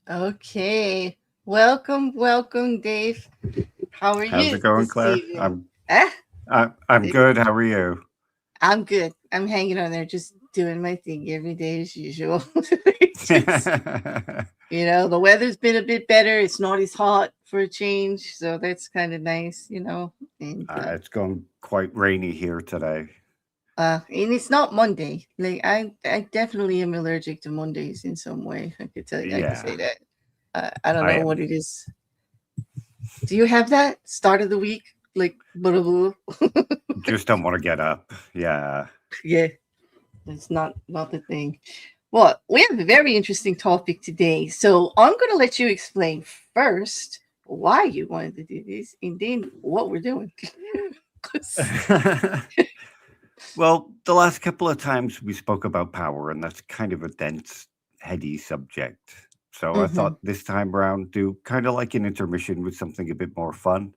Okay. Welcome, Dave. How are How's you it going, this Claire? evening? Eh? I'm good. How are you? I'm good. I'm hanging on there, just doing my thing every day as usual. Just, the weather's been a bit better. It's not as hot for a change, so that's kind of nice, And It's going quite rainy here today. and it's not Monday. Like I definitely am allergic to Mondays in some way. I could Yeah, say that. I don't I know what am. it is. Do you have that start of the week? Like blah, blah, blah? Just don't want to get up. Yeah. Yeah, that's not the thing. Well, we have a very interesting topic today. So I'm going to let you explain first why you wanted to do this, and then what we're doing. 'Cause- Well, the last couple of times we spoke about power, and that's kind of a dense, heady subject. So I thought Mhm. this time around, do kind of like an intermission with something a bit more fun.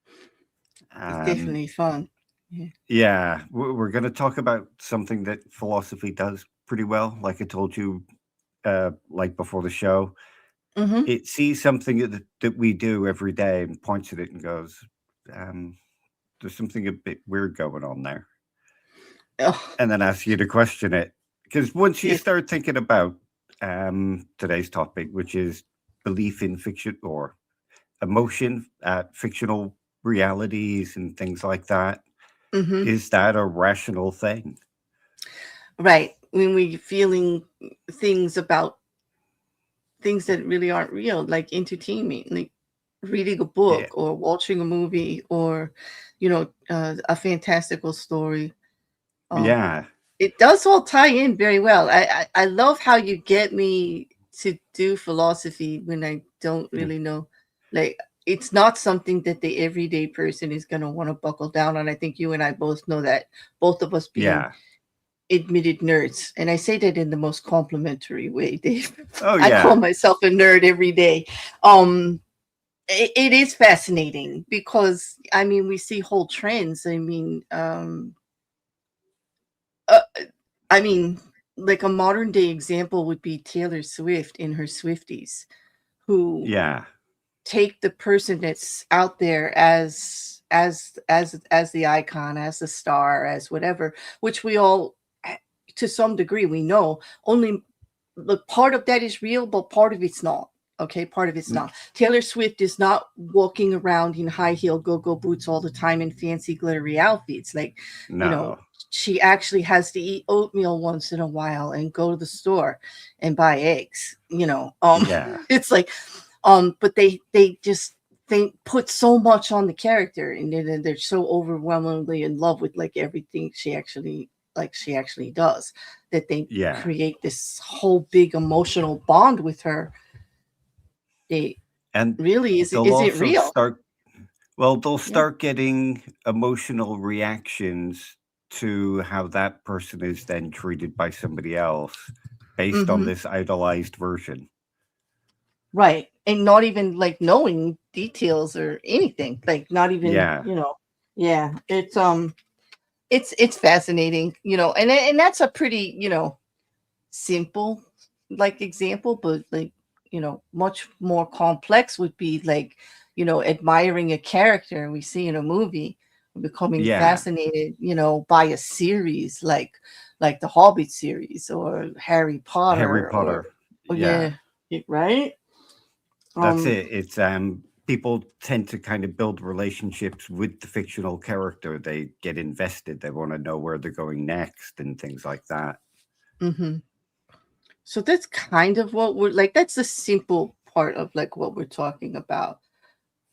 It's Um, definitely fun. Yeah. yeah, we're going to talk about something that philosophy does pretty well. Like I told you, like before the show, Hmm. it sees something that we do every day and points at it and goes, um, "There's something a bit weird going on there," Oh, and then asks you to question it. Because once you yes. start thinking about today's topic, which is belief in fiction or emotion, fictional realities, and things like that, Hmm. is that a rational thing? Right. When we're feeling things about things that really aren't real, like entertainment, like reading a book Yeah, or watching a movie or, a fantastical story. Um, yeah, it does all tie in very well. I love how you get me to do philosophy when I don't mm, really know. Like, it's not something that the everyday person is going to want to buckle down on. I think you and I both know that, both of us being yeah. admitted nerds. And I say that in the most complimentary way, Dave. Oh I call yeah, myself a nerd every day. Um, it is fascinating because I mean we see whole trends. Uh, I mean, like a modern day example would be Taylor Swift in her Swifties, who Yeah. take the person that's out there as the icon, as the star, as whatever, which we all to some degree we know. Only the part of that is real, but part of it's not. Okay, part of it's N- not. Taylor Swift is not walking around in high heel go-go boots all the time in fancy glittery outfits. Like, you know, No. she actually has to eat oatmeal once in a while and go to the store and buy eggs. Yeah. It's like, but they just they put so much on the character, and then they're so overwhelmingly in love with like everything she actually does, that they Yeah. create this whole big emotional bond with her. They And really they'll is it also real? start, well, they'll Yeah. start getting emotional reactions to how that person is then treated by somebody else based on Mm-hmm. this idolized version. Right. And not even like knowing details or anything. Like not even, Yeah. yeah. It's fascinating, and that's a pretty, simple like example, but like, much more complex would be like, admiring a character we see in a movie, becoming Yeah. fascinated, by a series like the Hobbit series or Harry Harry Potter or Potter. oh Yeah. yeah, right. That's um it. It's people tend to kind of build relationships with the fictional character. They get invested. They want to know where they're going next and things like that. mhm. So that's kind of what we're like, that's the simple part of like what we're talking about,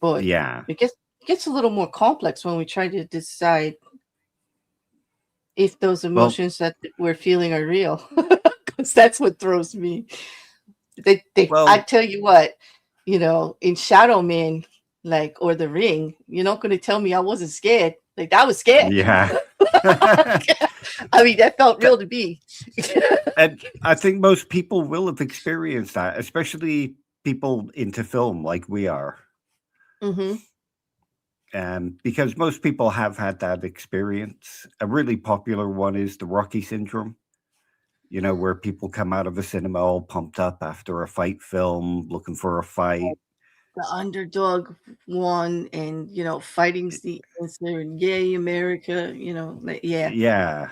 but Yeah. it gets a little more complex when we try to decide if those Well, emotions that we're feeling are real. Because that's what throws me. I well, tell you what, in Shadow Man, like, or The Ring, you're not going to tell me I wasn't scared. Like, I was scared. yeah. I mean, that felt Th- real to me. and I think most people will have experienced that, especially people into film like we are. Hmm. Because most people have had that experience. A really popular one is the Rocky syndrome, where people come out of a cinema all pumped up after a fight film, looking for a fight. The underdog won, and, fighting's the answer, and yay, America, like, yeah. Yeah,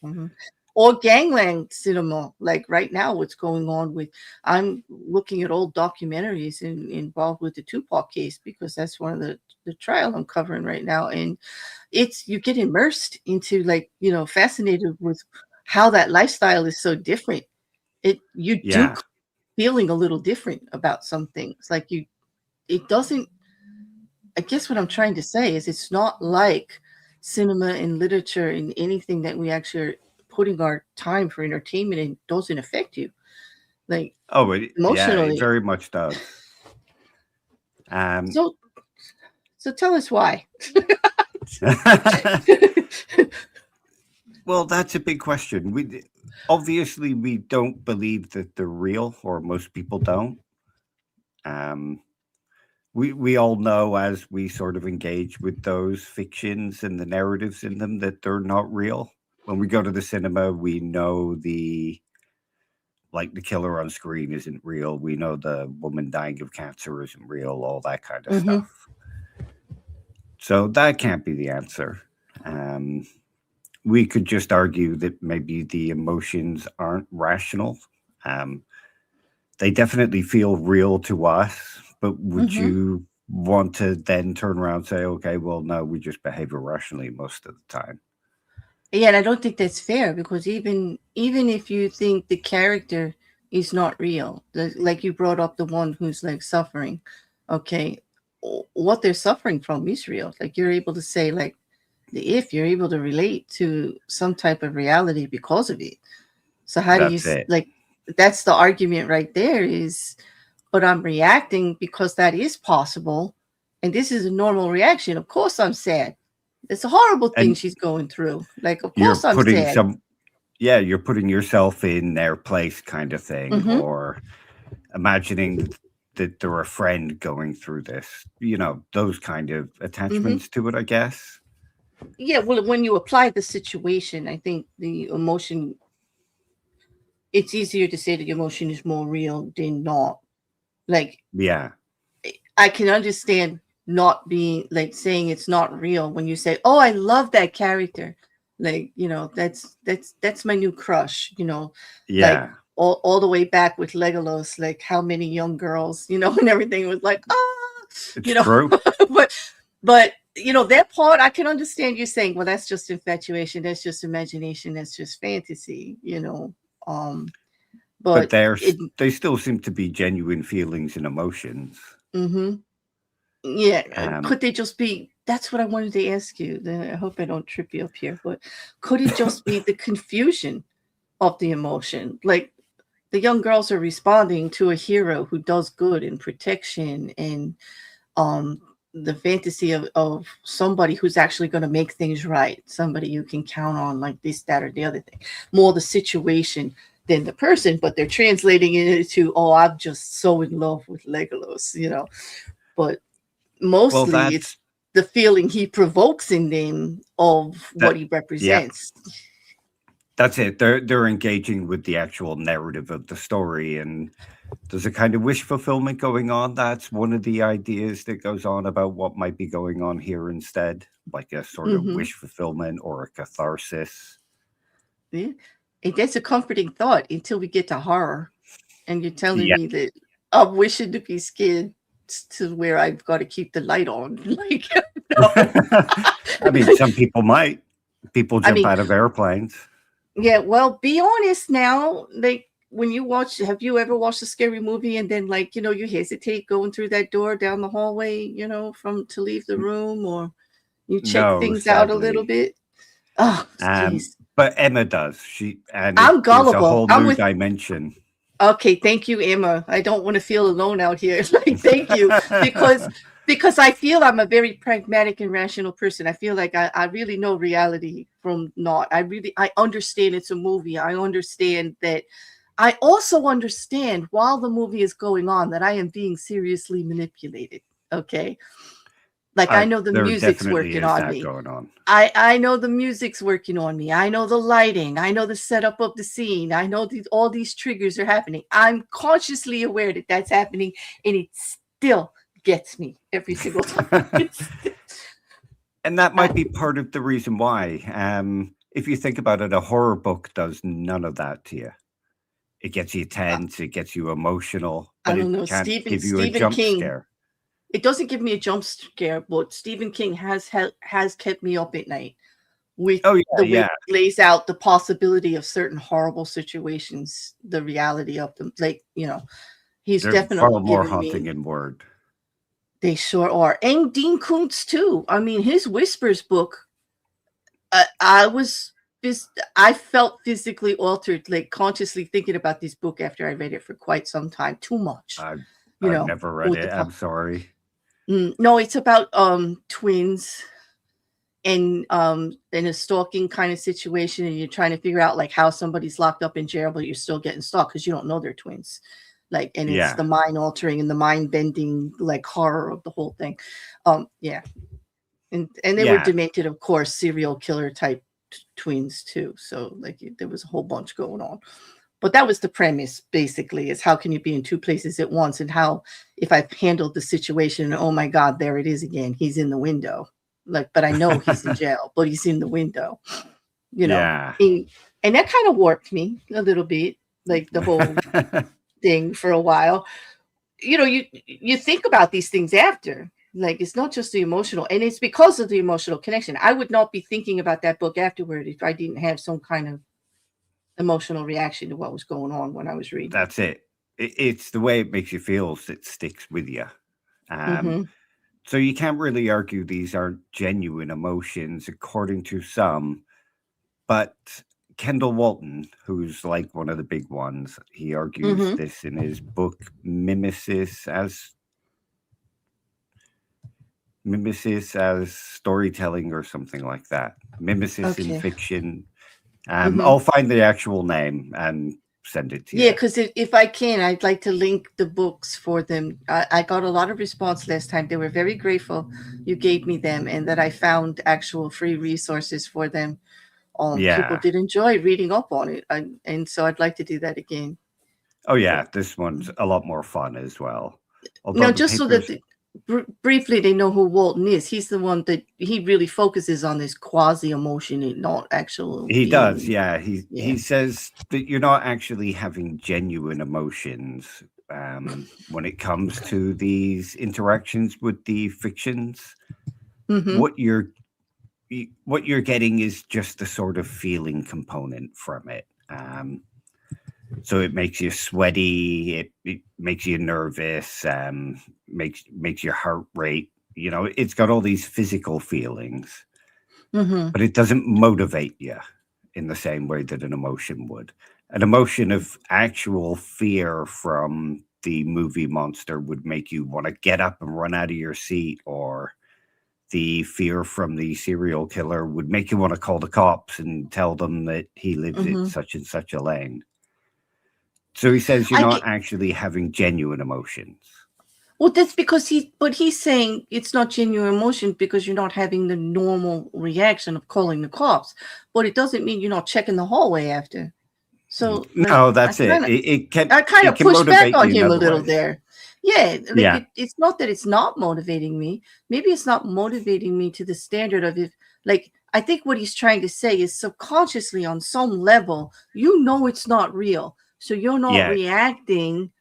Mhm. Or gangland cinema, like right now, what's going on with I'm looking at old documentaries involved with the Tupac case because that's one of the trial I'm covering right now, and it's you get immersed into like fascinated with how that lifestyle is so different. You do yeah. feeling a little different about some things, like you it doesn't. I guess what I'm trying to say is it's not like cinema and literature and anything that we actually are putting our time for entertainment in doesn't affect you, like, Yeah, it emotionally. very much does. Um, So so tell us why. well, that's a big question. Obviously we don't believe that they're real, or most people don't. Um, we all know as we sort of engage with those fictions and the narratives in them that they're not real. When we go to the cinema, we know the killer on screen isn't real. We know the woman dying of cancer isn't real, all that kind of Hmm. stuff. So that can't be the answer. Um, we could just argue that maybe the emotions aren't rational. Um, they definitely feel real to us, but would Hmm. you want to then turn around and say, okay, well, no, we just behave irrationally most of the time? Yeah, and I don't think that's fair because even if you think the character is not real, like you brought up the one who's like suffering, okay, what they're suffering from is real. Like you're able to say like if you're able to relate to some type of reality because of it. So how do you That's it. like that's the argument right there is, but I'm reacting because that is possible, and this is a normal reaction. Of course I'm sad. It's a horrible thing And she's going through. Like, of you're course I'm putting sad. some, yeah, you're putting yourself in their place kind of thing, Mhm. or imagining that they're a friend going through this. Those kind of Hmm. attachments to it, I guess. Yeah, well, when you apply the situation, I think the emotion, it's easier to say the emotion is more real than not. Like, Yeah. I can understand not being like saying it's not real when you say, "Oh, I love that character." Like, that's my new crush, like Yeah. all the way back with Legolas, like how many young girls, and everything was like, "Ah," It's you know. true. but that part I can understand you saying, "Well, that's just infatuation, that's just imagination, that's just fantasy." Um But but it they still seem to be genuine feelings and emotions. mhm. Yeah, Um, could they just be that's what I wanted to ask you. I hope I don't trip you up here, but could it just be the confusion of the emotion? Like the young girls are responding to a hero who does good and protection and um the fantasy of somebody who's actually going to make things right, somebody you can count on, like this, that, or the other thing. More the situation than the person, but they're translating it into, oh, I'm just so in love with Legolas. But well, mostly it's that's the feeling he provokes in them of what that. he Yeah, represents. that's it. They're engaging with the actual narrative of the story, and there's a kind of wish fulfillment going on. That's one of the ideas that goes on about what might be going on here instead, like a sort of Hmm. wish fulfillment or a catharsis. Yeah. And that's a comforting thought until we get to horror. And you're telling Yeah. me that I'm wishing to be scared to where I've got to keep the light on. Like, no. I mean, some people might. People I jump mean, out of airplanes. yeah, well, be honest now. Like, when you watch, have you ever watched a scary movie and then, like, you hesitate going through that door down the hallway, from to leave the room, or you check No, things out a little sadly. bit? Oh, jeez. But Emma does. And it I'm gives a gullible. whole I'm new with dimension. Okay, thank you, Emma. I don't want to feel alone out here. Like, thank you, because I feel I'm a very pragmatic and rational person. I feel like I really know reality from not. I understand it's a movie. I understand that. I also understand while the movie is going on that I am being seriously manipulated. Okay, like I know the There music's definitely working is on that me. going on. I know the music's working on me. I know the lighting. I know the setup of the scene. I know all these triggers are happening. I'm consciously aware that that's happening, and it still gets me every single time. And that I, might be part of the reason why. If you think about it, a horror book does none of that to you. It gets you tense, it gets you emotional, I but don't it know. can't Stephen give you a Stephen jump King. scare. It doesn't give me a jump scare, but Stephen King has kept me up at night with Oh, yeah, the way yeah. he lays out the possibility of certain horrible situations, the reality of them. Like, he's They're far definitely more given haunting me. in word. They sure are. And Dean Koontz too. I mean, his Whispers book, I was I felt physically altered, like consciously thinking about this book after I read it for quite some time. Too much, I've, I've never read with the it. I'm sorry. no, it's about twins and in a stalking kind of situation, and you're trying to figure out like how somebody's locked up in jail, but you're still getting stalked because you don't know they're twins. Like, and it's Yeah. the mind altering and the mind bending like horror of the whole thing. Yeah, and they were Yeah. demented, of course, serial killer type twins too. So like there was a whole bunch going on. But that was the premise basically, is how can you be in two places at once, and how if I've handled the situation, oh my God, there it is again. He's in the window. Like, but I know he's in jail, but he's in the window, you know. Yeah. And, and that kind of warped me a little bit, like the whole thing for a while. You think about these things after. Like, it's not just the emotional, and it's because of the emotional connection. I would not be thinking about that book afterward if I didn't have some kind of emotional reaction to what was going on when I was reading. That's it. It's the way it makes you feel that sticks with you. Um, Mm-hmm. so you can't really argue these aren't genuine emotions, according to some. But Kendall Walton, who's like one of the big ones, he argues Mm-hmm. this in his book Mimesis as storytelling or something like that. Mimesis in Okay. fiction. Mm-hmm. I'll find the actual name and send it to Yeah, you. because if I can, I'd like to link the books for them. I got a lot of response last time. They were very grateful you gave me them, and that I found actual free resources for them. People Yeah. did enjoy reading up on it, and so I'd like to do that again. Oh But yeah, this one's a lot more fun as well. Although now, the just so that papers, briefly they know who Walton is. He's the one that he really focuses on this quasi emotion and not actual he does, feeling. yeah. Yeah. He says that you're not actually having genuine emotions when it comes to these interactions with the fictions. Mm-hmm. What you're getting is just the sort of feeling component from it. So it makes you sweaty, it makes you nervous, makes your heart rate. You know, it's got all these physical feelings, Mm-hmm. but it doesn't motivate you in the same way that an emotion would. An emotion of actual fear from the movie monster would make you want to get up and run out of your seat, or the fear from the serial killer would make you want to call the cops and tell them that he lives at Mm-hmm. such and such a lane. So he says you're I not get. actually having genuine emotions. Well, that's because he's saying it's not genuine emotion because you're not having the normal reaction of calling the cops. But it doesn't mean you're not checking the hallway after. So, like, No, that's it. I kind It of can pushed back motivate on you in him a other little ways. there. Yeah, like Yeah, it's not that it's not motivating me. Maybe it's not motivating me to the standard of if, like, I think what he's trying to say is subconsciously on some level, you know it's not real. So you're not yeah, reacting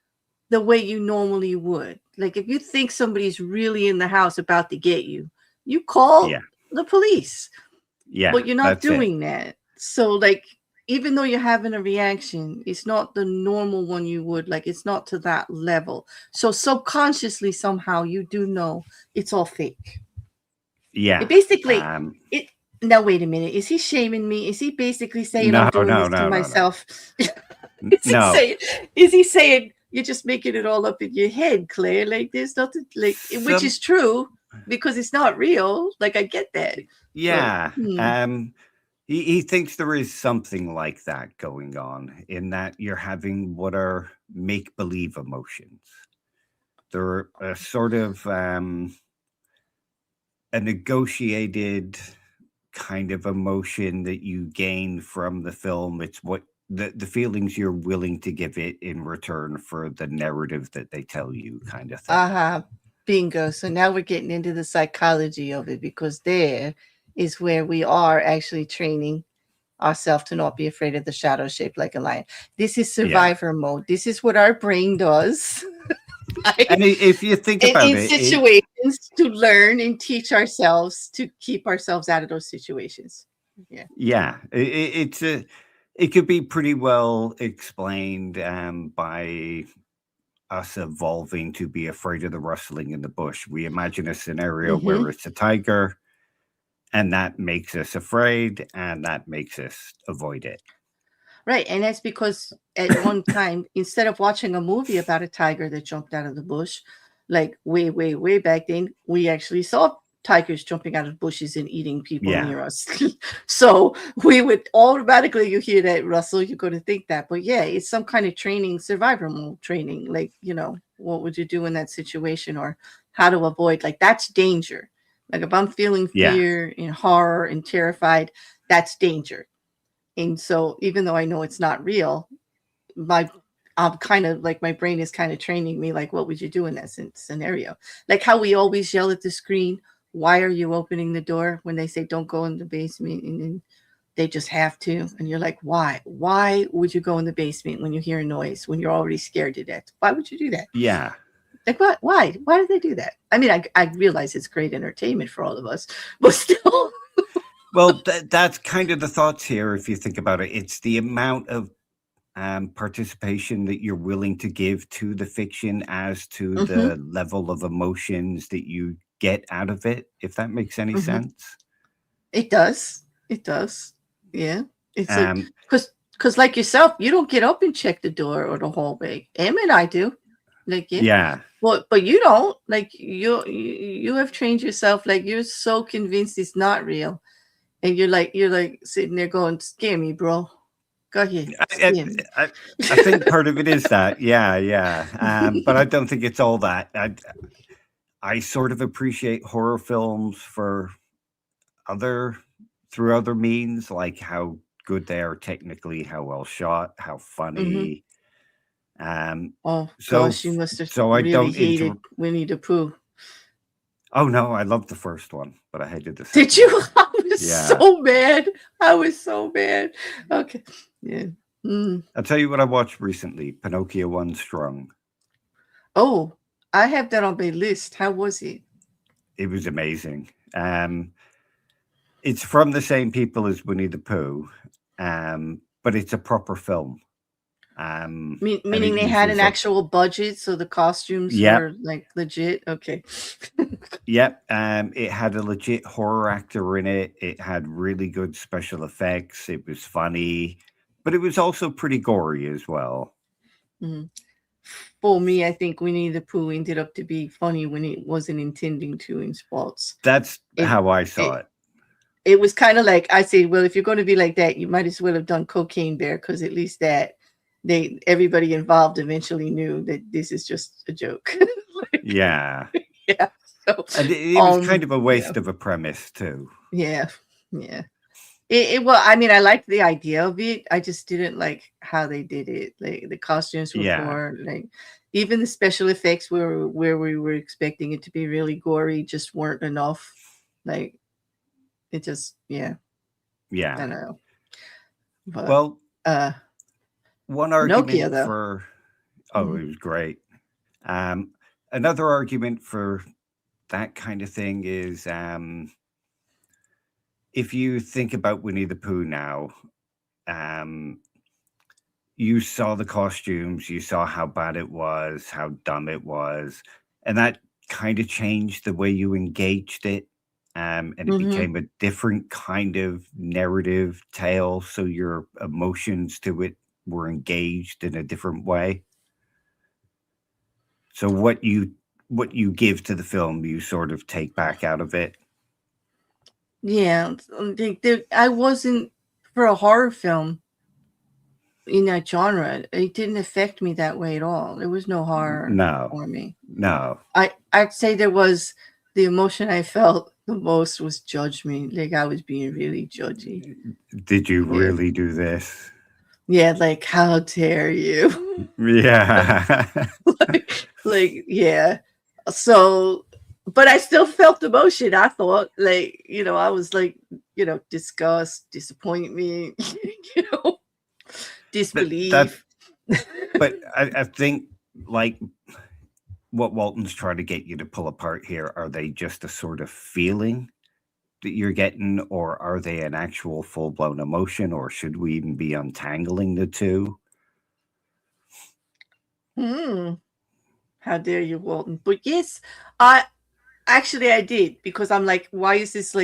the way you normally would. Like if you think somebody's really in the house about to get you, you call yeah, the police, yeah. but you're not That's it. doing that. So like even though you're having a reaction, it's not the normal one you would like. It's not to that level. So subconsciously somehow you do know it's all fake. It Yeah. basically it. Now wait a minute. Is he shaming me? Is he basically saying I'm No, doing no, this to no, no, no, myself? Is he no. saying? Is he saying you're just making it all up in your head, Claire? Like there's nothing like, which Some, is true because it's not real. Like I get that, but yeah. He thinks there is something like that going on in that you're having what are make believe emotions. They're a sort of a negotiated kind of emotion that you gain from the film. It's what the feelings you're willing to give it in return for the narrative that they tell you, kind of thing. bingo. So now we're getting into the psychology of it because there is where we are actually training ourselves to not be afraid of the shadow shaped like a lion. This is Yeah. survivor mode. This is what our brain does. And if you think about In it, situations to learn and teach ourselves to keep ourselves out of those situations. Yeah. yeah, it's a it could be pretty well explained by us evolving to be afraid of the rustling in the bush. We imagine a scenario Mm-hmm. where it's a tiger, and that makes us afraid, and that makes us avoid it. Right. And that's because at one time, instead of watching a movie about a tiger that jumped out of the bush, like way, way, way back then, we actually saw tigers jumping out of bushes and eating people Yeah, near us. So we would automatically, you hear that, Russell, you're going to think that. But yeah, it's some kind of training, survivor mode training. Like, what would you do in that situation or how to avoid? Like, that's danger. Like, if I'm feeling yeah, fear and horror and terrified, that's danger. And so even though I know it's not real, my I'm kind of like my brain is kind of training me like what would you do in that scenario? Like how we always yell at the screen, why are you opening the door when they say don't go in the basement and then they just have to and you're like why? Why would you go in the basement when you hear a noise when you're already scared to death? Why would you do that? yeah. Like what? Why? Why did they do that? I mean, I realize it's great entertainment for all of us, but still. Well, that's kind of the thoughts here. If you think about it, it's the amount of participation that you're willing to give to the fiction as to Hmm. the level of emotions that you get out of it, if that makes any Hmm. sense. It does. It does. Yeah. It's like Um, because like yourself, you don't get up and check the door or the hallway. Em and I do. Like yeah. yeah, But you don't. Like you have trained yourself. Like you're so convinced it's not real, and you're like sitting there going, "Scare me, bro." Go ahead. I, Spin. I think part of it is that, yeah. But I don't think it's all that. I sort of appreciate horror films for other through other means, like how good they are technically, how well shot, how Hmm. funny. Um, Oh so gosh, you must have so I really don't hated Winnie the Pooh. Oh no, I loved the first one, but I hated the Did second you? one. I was Yeah, so mad. I was so mad. Okay. Yeah. Mm. I'll tell you what I watched recently: Pinocchio One Strong. Oh, I have that on my list. How was it? It was amazing. It's from the same people as Winnie the Pooh, but it's a proper film. And it Meaning they had an uses a actual budget, so the costumes yep, were like legit. Okay. yep. It had a legit horror actor in it. It had really good special effects. It was funny, but it was also pretty gory as well. Mhm. For me, I think Winnie the Pooh ended up to be funny when it wasn't intending to in spots. That's It how I saw it it. it was kind of like I say, well, if you're going to be like that, you might as well have done Cocaine Bear because at least that everybody involved eventually knew that this is just a joke. Like, Yeah. yeah. So, And it was kind of a yeah, waste of a premise too. yeah, yeah. Well, I mean, I liked the idea of it. I just didn't like how they did it. Like the costumes were Yeah, poor. Like even the special effects where we were expecting it to be really gory just weren't enough. Like it just, yeah, I yeah. don't know. But Well, uh one Pinocchio argument though. for Mhm. it was great. Um, Another argument for that kind of thing is if you think about Winnie the Pooh now, um, you saw the costumes, you saw how bad it was, how dumb it was, and that kind of changed the way you engaged it. And it Mhm. became a different kind of narrative tale, so your emotions to it were engaged in a different way. So what you give to the film, you sort of take back out of it. Yeah, I wasn't for a horror film in that genre. It didn't affect me that way at all. There was no horror No, for me. no. I'd say there was the emotion I felt the most was judgment. Like I was being really judgy. Did you Yeah. really do this? Yeah, like how dare you? Yeah. Yeah. So but I still felt emotion. I thought like, I was like, disgust, disappointment, you know, but that disbelief. but I think like what Walton's trying to get you to pull apart here, are they just a sort of feeling that you're getting, or are they an actual full blown emotion, or should we even be untangling the two? Hmm. How dare you, Walton? But yes, I actually I did because I'm like, why is this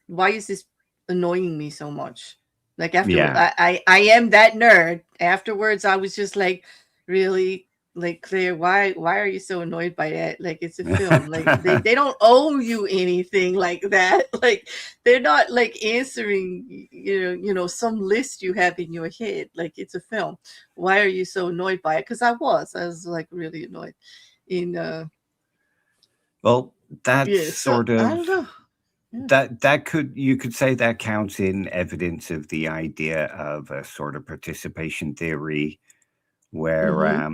why is this annoying me so much? Like afterward, Yeah. I am that nerd. Afterwards, I was just like, really, like Claire, why are you so annoyed by that? Like it's a film. Like they don't owe you anything like that. Like they're not like answering some list you have in your head. Like it's a film. Why are you so annoyed by it? Because I was like really annoyed in Well, that's yeah, so sort I don't of know. Yeah. that could you could say that counts in evidence of the idea of a sort of participation theory where Mhm.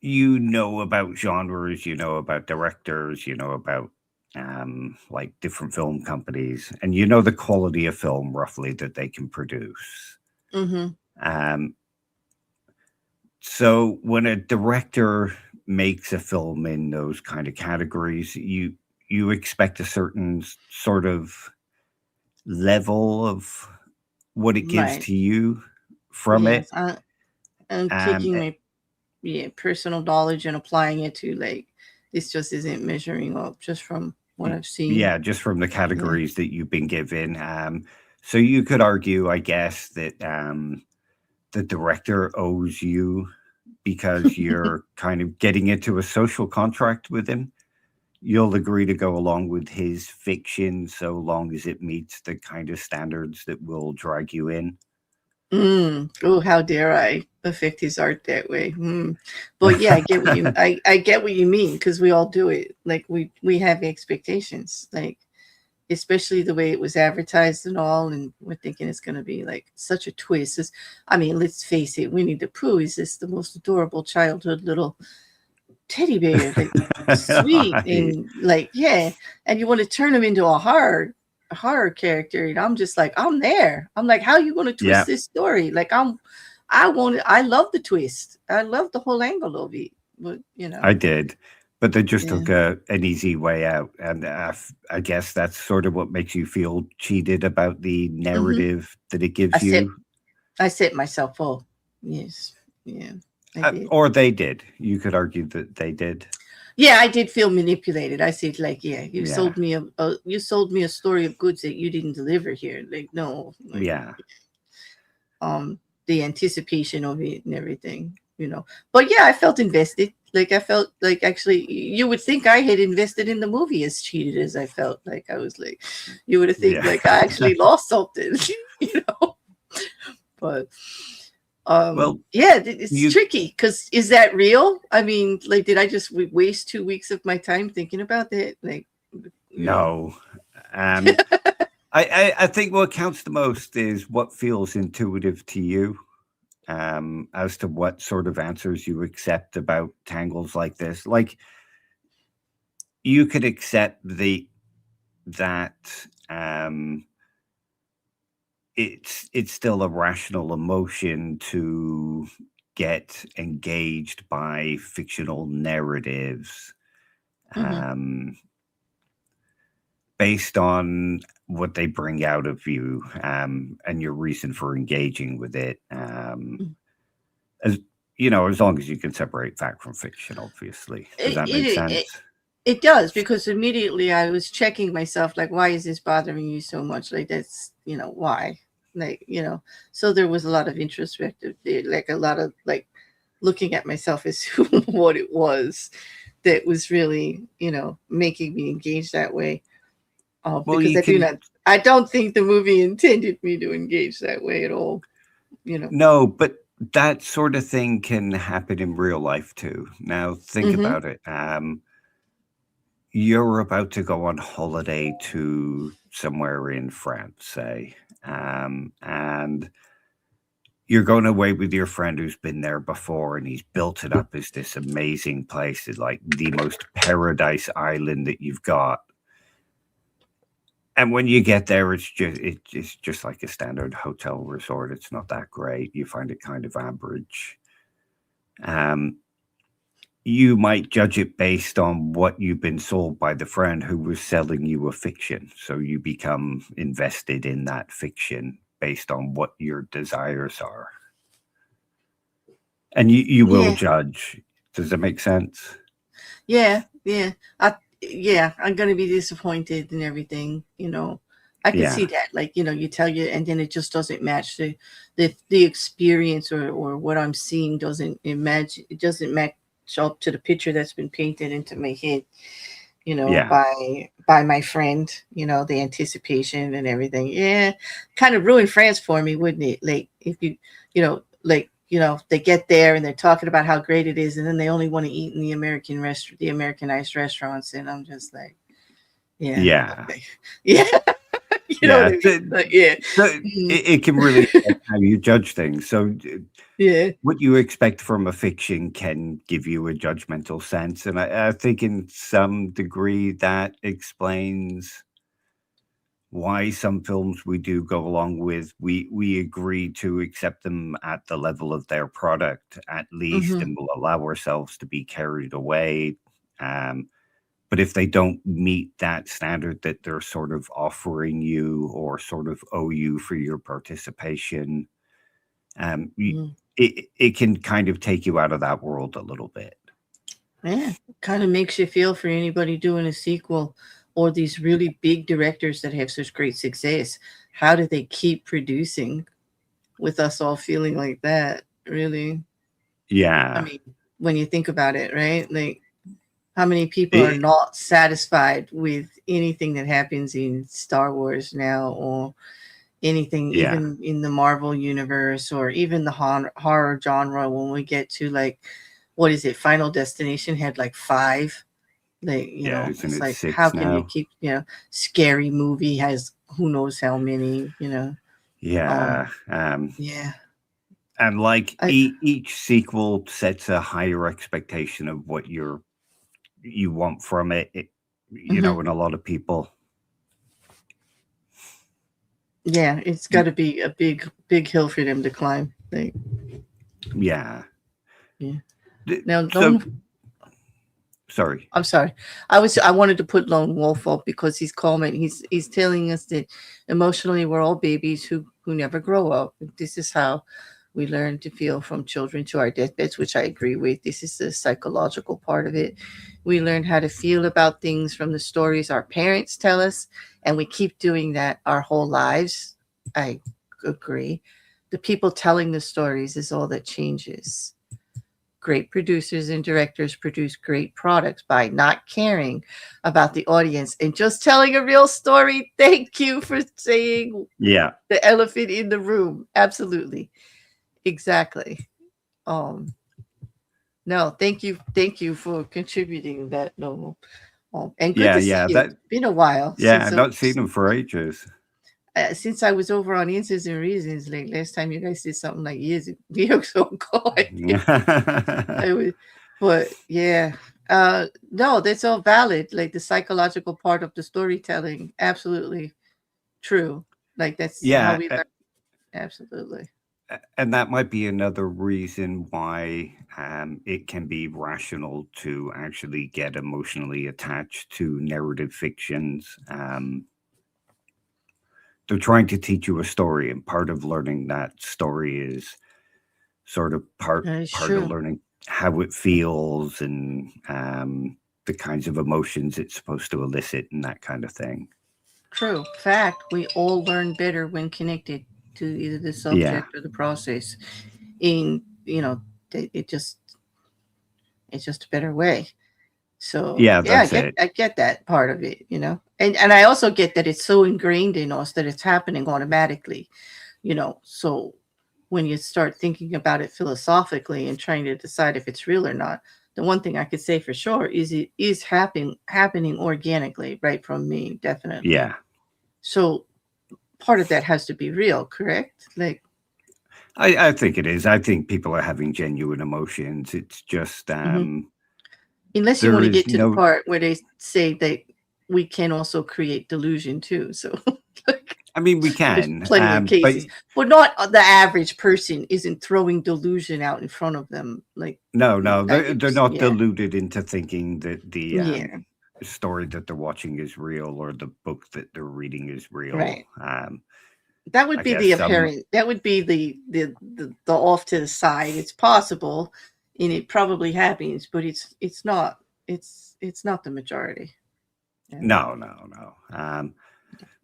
you know about genres, you know about directors, you know about like different film companies, and you know the quality of film roughly that they can produce. Mhm. Um, so when a director makes a film in those kind of categories, you expect a certain sort of level of what it gives Right. to you from Yes. it. I'm Um, taking eh, my personal knowledge and applying it to like this just isn't measuring up just from what I've seen. yeah, just from the Yeah. categories that you've been given. So you could argue, I guess, that the director owes you because you're kind of getting into a social contract with him. you'll agree to go along with his fiction so long as it meets the kind of standards that will drag you in. Oh, how dare I affect his art that way? But yeah, I get what you I get what you mean, because we all do it. Like we have expectations, like especially the way it was advertised and all, and we're thinking it's going to be like such a twist. I mean, let's face it, Winnie the Pooh is just the most adorable childhood little teddy bear, like sweet and like yeah, and you want to turn him into a horror character, and I'm just like, I'm there. I'm like, how are you going to twist Yeah, this story? Like I love the twist. I love the whole angle of it, but I did. But they just yeah. took an easy way out. And I guess that's sort of what makes you feel cheated about the hmm narrative that it I gives set you. I set myself up. Yes, yeah, I did. Or they did. You could argue that they did. Yeah, I did feel manipulated. I said, like, yeah, Yeah. you sold me a story of goods that you didn't deliver here. Like, no, like, Yeah. um, the anticipation of it and everything. But yeah, I felt invested. Like, I felt like actually, you would think I had invested in the movie as cheated as I felt. Like, I was like, you would have think Yeah. like I actually lost something, you know. But Well, yeah, it's you tricky because is that real? I mean, like, did I just waste 2 weeks of my time thinking about that? Like, you know. no. Um, I think what counts the most is what feels intuitive to you, as to what sort of answers you accept about tangles like this. Like you could accept that um, it's still a rational emotion to get engaged by fictional narratives, Hmm. um, based on what they bring out of you, and your reason for engaging with it. As as long as you can separate fact from fiction, obviously. Does It, that make it sense? it it does, because immediately I was checking myself, like, why is this bothering you so much? Like, that's why, like. So there was a lot of introspective, like a lot of like looking at myself as to what it was that was really making me engage that way. Well, Because you can. I don't think the movie intended me to engage that way at all. You know. No, but that sort of thing can happen in real life too. Now, think Mm-hmm. about it. You're about to go on holiday to somewhere in France, say, and you're going away with your friend who's been there before, and he's built it up as this amazing place. It's like the most paradise island that you've got. And when you get there, it's just like a standard hotel resort. It's not that great. You find it kind of average. Um, you might judge it based on what you've been sold by the friend who was selling you a fiction. So you become invested in that fiction based on what your desires are. And you will Yeah. judge. Does that make sense? Yeah. Yeah. Yeah, I'm gonna be disappointed and everything. I could Yeah. see that. Like, you tell you, and then it just doesn't match the experience, or what I'm seeing it doesn't match up to the picture that's been painted into my head, Yeah. by my friend, the anticipation and everything. Yeah, kind of ruined France for me, wouldn't it? Like, if they get there and they're talking about how great it is, and then they only want to eat in the Americanized restaurants, and I'm just like, yeah, Yeah. okay, yeah, you know what Yeah. I mean? Like, yeah, So mhm, it can really affect how you judge things. So yeah, what you expect from a fiction can give you a judgmental sense. And I think in some degree that explains why some films we do go along with, we agree to accept them at the level of their product at least, hmm, and we'll allow ourselves to be carried away. Um, but if they don't meet that standard that they're sort of offering you or sort of owe you for your participation, um, you, hmm, it can kind of take you out of that world a little bit. yeah. Kind of makes you feel for anybody doing a sequel, or these really big directors that have such great success. How do they keep producing with us all feeling like that? Really, I Yeah. mean, when you think about it, right? Like, How many people are It, not satisfied with anything that happens in Star Wars now, or anything yeah, even in the Marvel universe, or even the horror genre? When we get to like, what is it? Final Destination had like five. Like, yeah, isn't it's it like, how 6 can you now? keep, Scary Movie has who knows how many. Yeah. Yeah. And like I, each sequel sets a higher expectation of what you want from it, mhm. and a lot of people, Yeah, it's got to be a big hill for them to climb. Like, yeah. yeah. Now, So Lone, sorry. I'm sorry. I wanted to put Lone Wolf up because he's comment. He's telling us that emotionally we're all babies who never grow up. This is how we learn to feel from children to our deathbeds, which I agree with. This is the psychological part of it. We learn how to feel about things from the stories our parents tell us, and we keep doing that our whole lives. I agree. The people telling the stories is all that changes. Great producers and directors produce great products by not caring about the audience and just telling a real story. Thank you for saying Yeah. the elephant in the room. Absolutely. Exactly. Um, no, thank you for contributing that, Noel. And good Yeah, to see yeah. you. That It's been a while yeah, I've not seen them for ages. since I was over on Answers and Reasons. Like last time, you guys did something like years ago. I was, but yeah, no, that's all valid. Like the psychological part of the storytelling, absolutely true. Like that's how Yeah, we learn. Absolutely. and that might be another reason why it can be rational to actually get emotionally attached to narrative fictions. They're trying to teach you a story, and part of learning that story is sort of That is part of true. learning how it feels and the kinds of emotions it's supposed to elicit and that kind of thing. True. Fact. We all learn better when connected to either the Yeah, subject or the process. In it just it's just a better way. So yeah, yeah, that's it. I get that part of it. And I also get that it's so ingrained in us that it's happening automatically. So when you start thinking about it philosophically and trying to decide if it's real or not, the one thing I could say for sure is it is happening organically, right from me, definitely. Yeah, So part of that has to be real, correct? Like, I think it is. I think people are having genuine emotions. It's just mhm. Unless you there want to is get to the no. part where they say that we can also create delusion too. So like, I mean, we there's can, plenty of but cases, but not the average person isn't throwing delusion out in front of them like no, no, they're 90%. not Yeah, deluded into thinking that the yeah, story that they're watching is real or the book that they're reading is real. right. That would I be guess the some. apparent. That would be the off to the side. It's possible, and it probably happens, but it's not. It's not the majority. Yeah. No, no, no.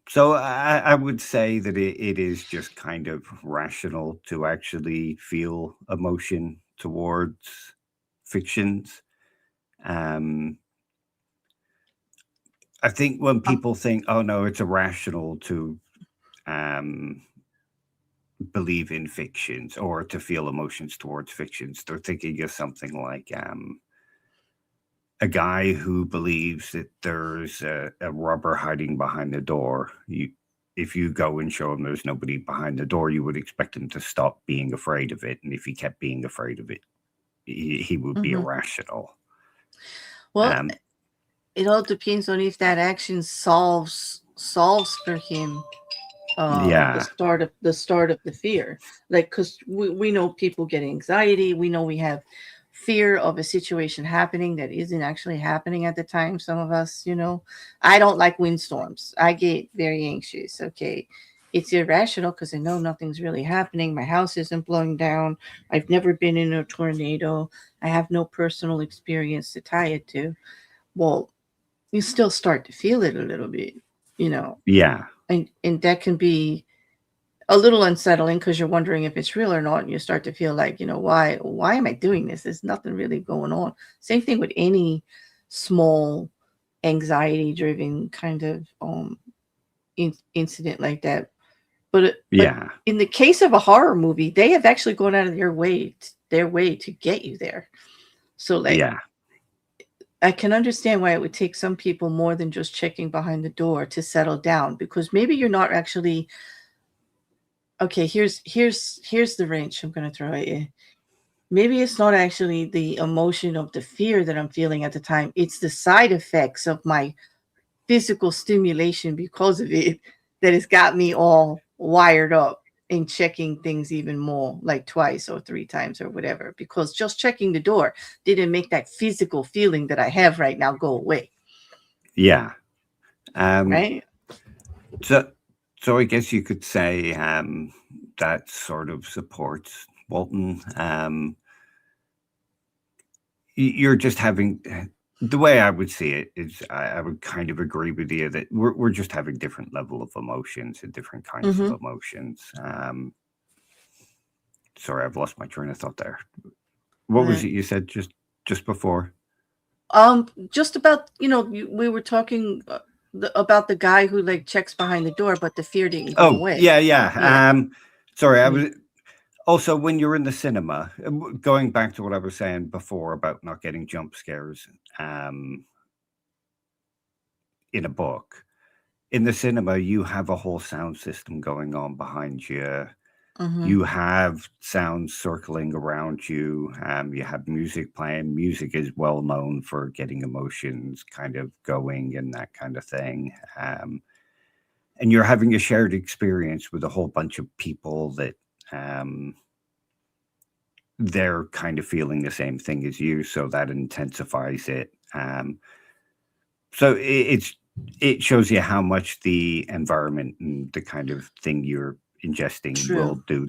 So I would say that it is just kind of rational to actually feel emotion towards fictions. Um, I think when Um, people think, "Oh no, it's irrational to um, believe in fictions or to feel emotions towards fictions," they're thinking of something like a guy who believes that there's a robber hiding behind the door. If you go and show him there's nobody behind the door, you would expect him to stop being afraid of it. And if he kept being afraid of it, he would be mhm. irrational. Well, Um, it all depends on if that action solves for him the yeah, start of the fear. Like, because we know people get anxiety, we know we have fear of a situation happening that isn't actually happening at the time. Some of us. I don't like windstorms. I get very anxious. Okay, it's irrational because I know nothing's really happening. My house isn't blowing down. I've never been in a tornado. I have no personal experience to tie it to. Well, you still start to feel it a little bit, you know, yeah, and that can be a little unsettling because you're wondering if it's real or not, and you start to feel like, why am I doing this? There's nothing really going on. Same thing with any small anxiety driven kind of incident like that. But Yeah. in the case of a horror movie, they have actually gone out of their way to get you there. So like Yeah. I can understand why it would take some people more than just checking behind the door to settle down, because maybe you're not actually okay. Here's the wrench I'm going to throw at you. Maybe it's not actually the emotion of the fear that I'm feeling at the time. It's the side effects of my physical stimulation because of it that has got me all wired up and checking things even more, like twice or three times or whatever, because just checking the door didn't make that physical feeling that I have right now go away. Yeah. Um, Right. so, so I guess you could say that sort of supports Walton. You're just having the way I would see it is I would kind of agree with you that we're just having different level of emotions and different kinds of Mm-hmm. emotions. Sorry, I've lost my train of thought there. What was it you said just before? Just about, we were talking about the guy who like checks behind the door, but the fear didn't go Oh, away. yeah, yeah. Yeah. Sorry, I Yeah. was also when you're in the cinema, going back to what I was saying before about not getting jump scares in a book. In the cinema, you have a whole sound system going on behind you. Mm-hmm. You have sounds circling around you. You have music playing. Music is well known for getting emotions kind of going and that kind of thing. And you're having a shared experience with a whole bunch of people that um, they're kind of feeling the same thing as you, so that intensifies it. So it shows you how much the environment and the kind of thing you're ingesting True. will do.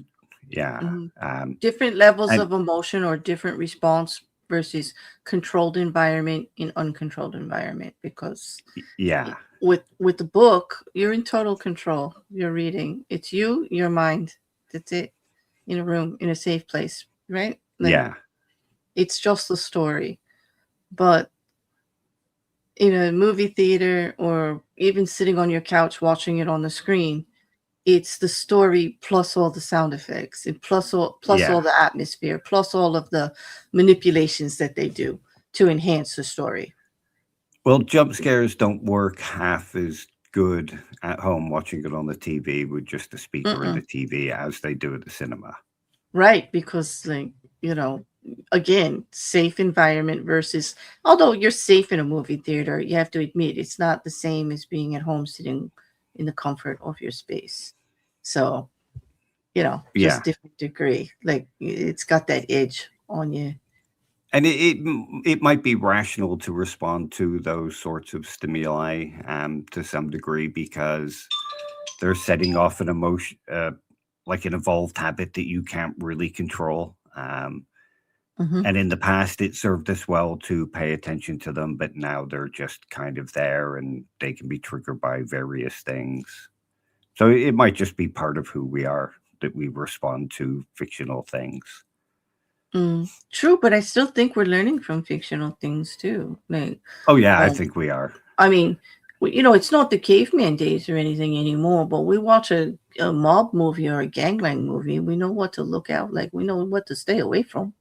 Yeah. Mm-hmm. Um, Different levels and of emotion or different response versus controlled environment in uncontrolled environment, because yeah, with the book you're in total control. You're reading, it's you, your mind, that's it, in a room in a safe place, right? Like yeah, it's just the story. But in a movie theater or even sitting on your couch watching it on the screen, it's the story plus all the sound effects and plus yeah. all the atmosphere plus all of the manipulations that they do to enhance the story. Well, jump scares don't work half as good at home watching it on the TV with just the speaker and Mm-mm. the TV as they do at the cinema. Right, because like, you know, again, safe environment versus, although you're safe in a movie theater, you have to admit it's not the same as being at home sitting in the comfort of your space. So, Yeah. just different degree. Like it's got that edge on you. And it might be rational to respond to those sorts of stimuli to some degree because they're setting off an emotion, like an evolved habit that you can't really control. Hmm. And in the past, it served us well to pay attention to them, but now they're just kind of there and they can be triggered by various things. So it might just be part of who we are that we respond to fictional things. True, but I still think we're learning from fictional things too. Like, Oh, yeah, I um, think we are. I mean, it's not the caveman days or anything anymore, but we watch a mob movie or a gangland movie. We know what to look out. Like, we know what to stay away from.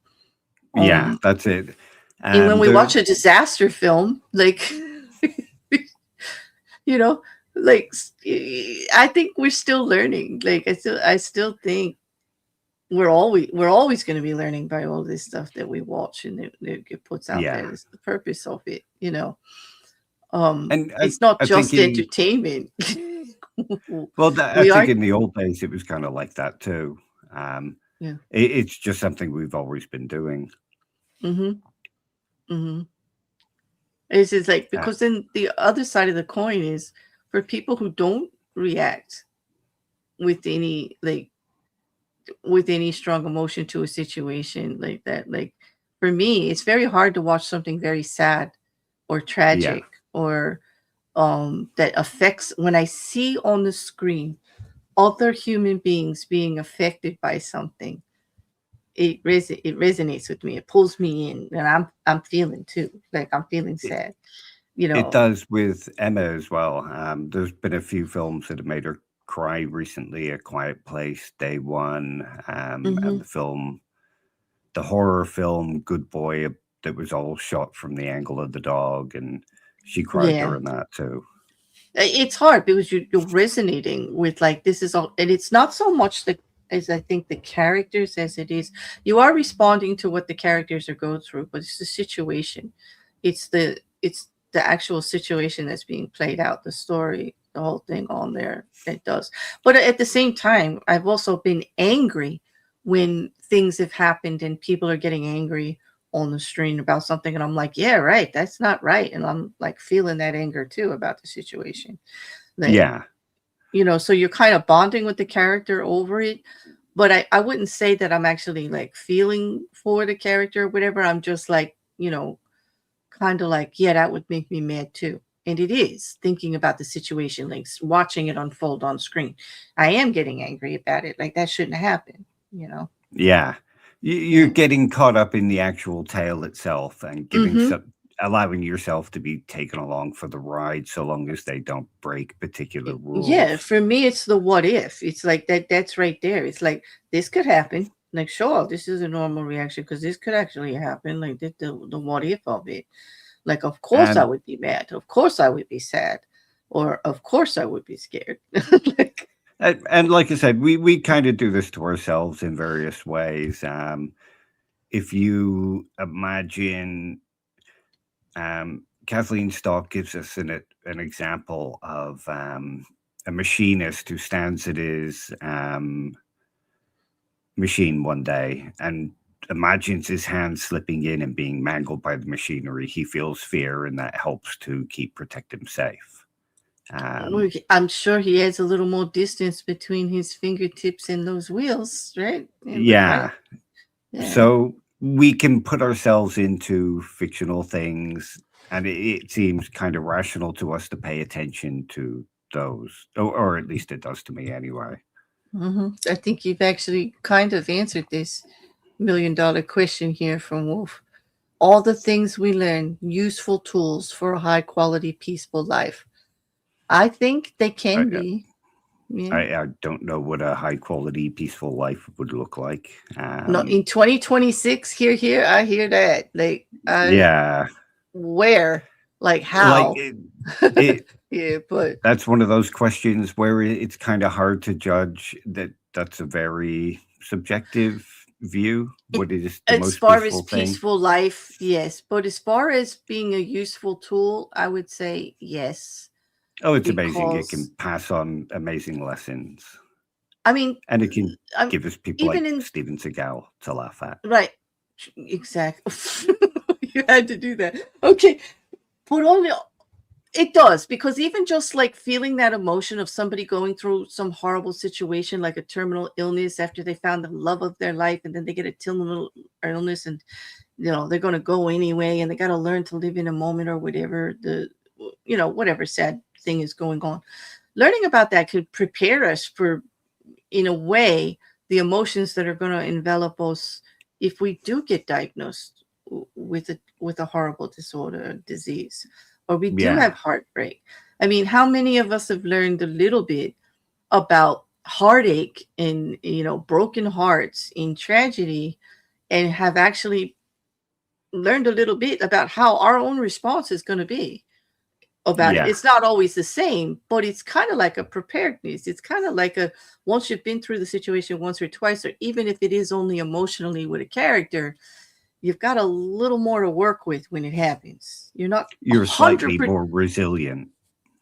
Yeah, Um, that's it. and when we There, watch a disaster film, like, you know, like I think we're still learning. Like, I still think we're always going to be learning by all this stuff that we watch and that it puts out yeah, there. It's the purpose of it. and It's not I think just in entertainment. well, I We think are. in the old days it was kind of like that too. Um, Yeah. it's just something we've always been doing. Mm-hmm. Mm-hmm. It's just like, Uh, because then the other side of the coin is for people who don't react with any like with any strong emotion to a situation like that. Like for me, it's very hard to watch something very sad or yeah, tragic or that affects, when I see on the screen other human beings being affected by something. it resonates with me. It pulls me in, and I'm feeling too. Like I'm feeling It, sad. it does with Emma as well. There's been a few films that have made her cry recently. A Quiet Place, Day One, Hmm. and the horror film Good Boy, that was all shot from the angle of the dog, and she cried Yeah. during that too. It's hard because you're resonating with like this is all, and it's not so much the as I think the characters as it is you are responding to what the characters are going through, but it's the situation, it's the actual situation that's being played out, the story, the whole thing on there that does. But at the same time, I've also been angry when things have happened and people are getting angry on the stream about something, and I'm like, yeah, right, that's not right, and I'm like feeling that anger too about the situation. Like, Yeah, so you're kind of bonding with the character over it, but I wouldn't say that I'm actually like feeling for the character or whatever. I'm just like, kind of like, yeah, that would make me mad too. And it is thinking about the situation, like watching it unfold on screen. I am getting angry about it. Like that shouldn't happen. yeah. You're Yeah. getting caught up in the actual tale itself and Hmm. allowing yourself to be taken along for the ride, so long as they don't break particular rules. Yeah, for me, it's the what if. It's like that's right there. It's like this could happen. Like, sure, this is a normal reaction because this could actually happen. Like the what if of it. Like, of course I And would be mad. Of course I would be sad. Or of course I would be scared. Like, and like I said, we kind of do this to ourselves in various ways. If you imagine, Kathleen Stock gives us an example of a machinist who stands at his machine one day and imagines his hand slipping in and being mangled by the machinery. He feels fear, and that helps to protect him safe. Um, I'm sure he has a little more distance between his fingertips and those wheels, right? Right? yeah, Yeah. so we can put ourselves into fictional things, and it seems kind of rational to us to pay attention to those, or at least it does to me anyway. I think you've actually kind of answered this $1 million question here from Wolf. All the things we learn, useful tools for a high quality, peaceful life. I think they I, can be. Yeah. I don't know what a high quality, peaceful life would look like. No, in 2026, here, I hear that. Like, Yeah, where? Like, like how? it Yeah, but that's one of those questions where it's kind of hard to judge. That's a very subjective view. it, What is the as most far as peaceful thing? peaceful life, yes. But as far as being a useful tool, I would say yes. Oh, it's amazing. It can Because, pass on amazing lessons, I mean, and it can I'm give us people like even in, Steven Seagal to laugh at. right. Exactly. You had to do that. Okay. But only it does, because even just like feeling that emotion of somebody going through some horrible situation, like a terminal illness after they found the love of their life, and then they get a terminal illness, and they're going to go anyway, and they got to learn to live in a moment or whatever whatever sad thing is going on. Learning about that could prepare us for, in a way, the emotions that are going to envelop us if we do get diagnosed with a horrible disorder, disease, or we do Yeah, have heartbreak. I mean, how many of us have learned a little bit about heartache and broken hearts in tragedy, and have actually learned a little bit about how our own response is going to be about it. yeah, It's not always the same, but it's kind of like a preparedness. It's kind of like a, once you've been through the situation once or twice, or even if it is only emotionally with a character, you've got a little more to work with when it happens. You're not you're slightly 100%. more resilient.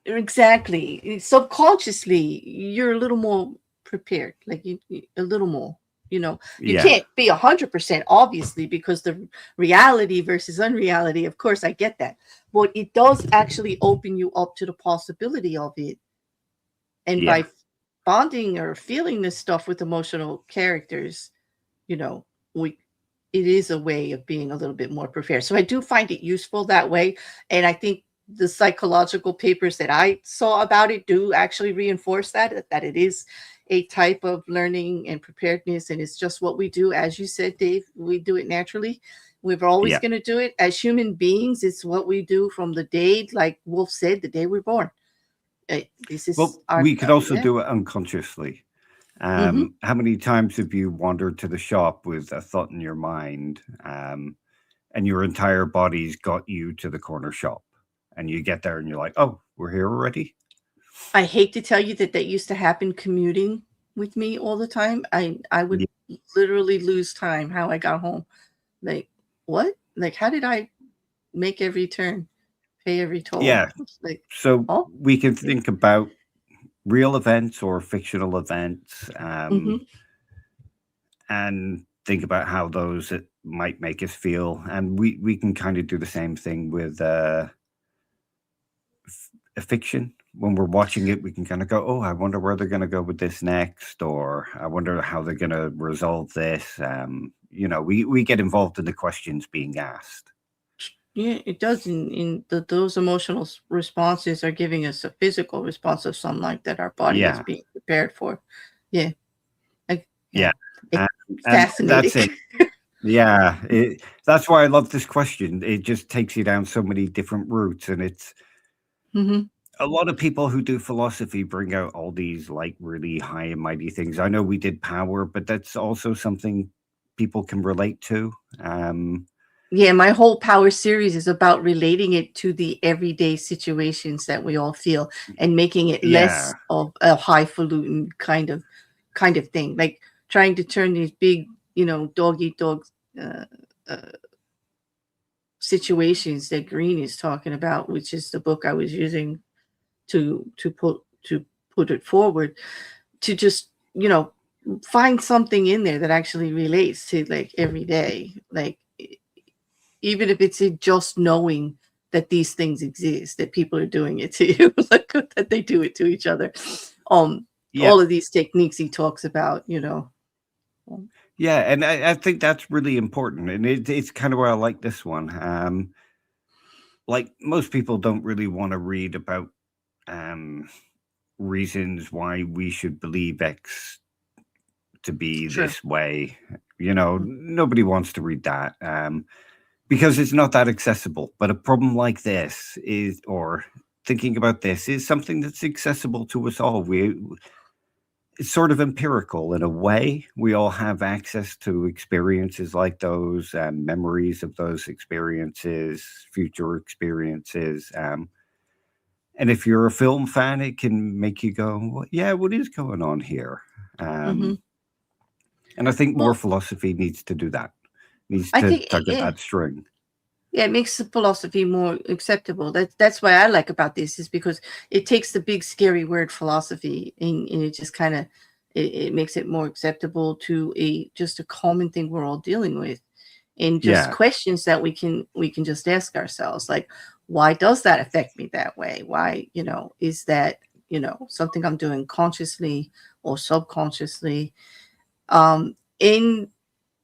Exactly. Subconsciously, you're a little more prepared, like a little more. You Yeah, can't be 100%, obviously, because the reality versus unreality. Of course, I get that, but it does actually open you up to the possibility of it, and yeah, by bonding or feeling this stuff with emotional characters, you know, we it is a way of being a little bit more prepared. So I do find it useful that way, and I think the psychological papers that I saw about it do actually reinforce that it is a type of learning and preparedness, and it's just what we do. As you said, Dave, we do it naturally. We're always Yeah. going to do it as human beings. It's what we do from the day, like Wolf said, the day we're born. This is Well, our we could also yeah. do it unconsciously. Mm-hmm. How many times have you wandered to the shop with a thought in your mind, and your entire body's got you to the corner shop, and you get there and you're like, "Oh, we're here already." I hate to tell you that that used to happen commuting with me all the time. I would Yeah. literally lose time how I got home. Like, what? Like, how did I make every turn, pay every toll? Yeah. It's like, So oh, we can think about real events or fictional events, mm-hmm. and think about how those might make us feel, and we can kind of do the same thing with a fiction. When we're watching it, we can kind of go, "Oh, I wonder where they're going to go with this next," or "I wonder how they're going to resolve this." We get involved in the questions being asked. Yeah, it does. Those emotional responses are giving us a physical response of some like that our body is Yeah, being prepared for. Yeah, like, yeah, yeah, it's and fascinating. that's it. Yeah, that's why I love this question. It just takes you down so many different routes, and it's Hmm. a lot of people who do philosophy bring out all these like really high and mighty things. I know we did power, but that's also something people can relate to. Um, Yeah, my whole power series is about relating it to the everyday situations that we all feel and making it yeah, less of a highfalutin kind of thing. Like trying to turn these big, dog eat dog uh, uh, situations that Green is talking about, which is the book I was using to put it forward, to just, find something in there that actually relates to like every day. Like even if it's just knowing that these things exist, that people are doing it to you, like that they do it to each other. Um, yeah, all of these techniques he talks about. Um, yeah, and I think that's really important, and it's kind of where I like this one. Like most people don't really want to read about um, reasons why we should believe X to be Sure. this way. Nobody wants to read that. Because it's not that accessible. But a problem like this is, or thinking about this, is something that's accessible to us all. It's sort of empirical in a way. We all have access to experiences like those, and memories of those experiences, future experiences. And if you're a film fan, it can make you go, well, yeah, what is going on here? Hmm. Um, and I think more Well, philosophy needs to do that, needs I to think tug at yeah, that string. yeah, it makes the philosophy more acceptable. That's why I like about this is because it takes the big scary word philosophy and it just kind of it makes it more acceptable to a just a common thing we're all dealing with, and just Yeah. questions that we can just ask ourselves, like, why does that affect me that way? Why, is that, something I'm doing consciously or subconsciously? In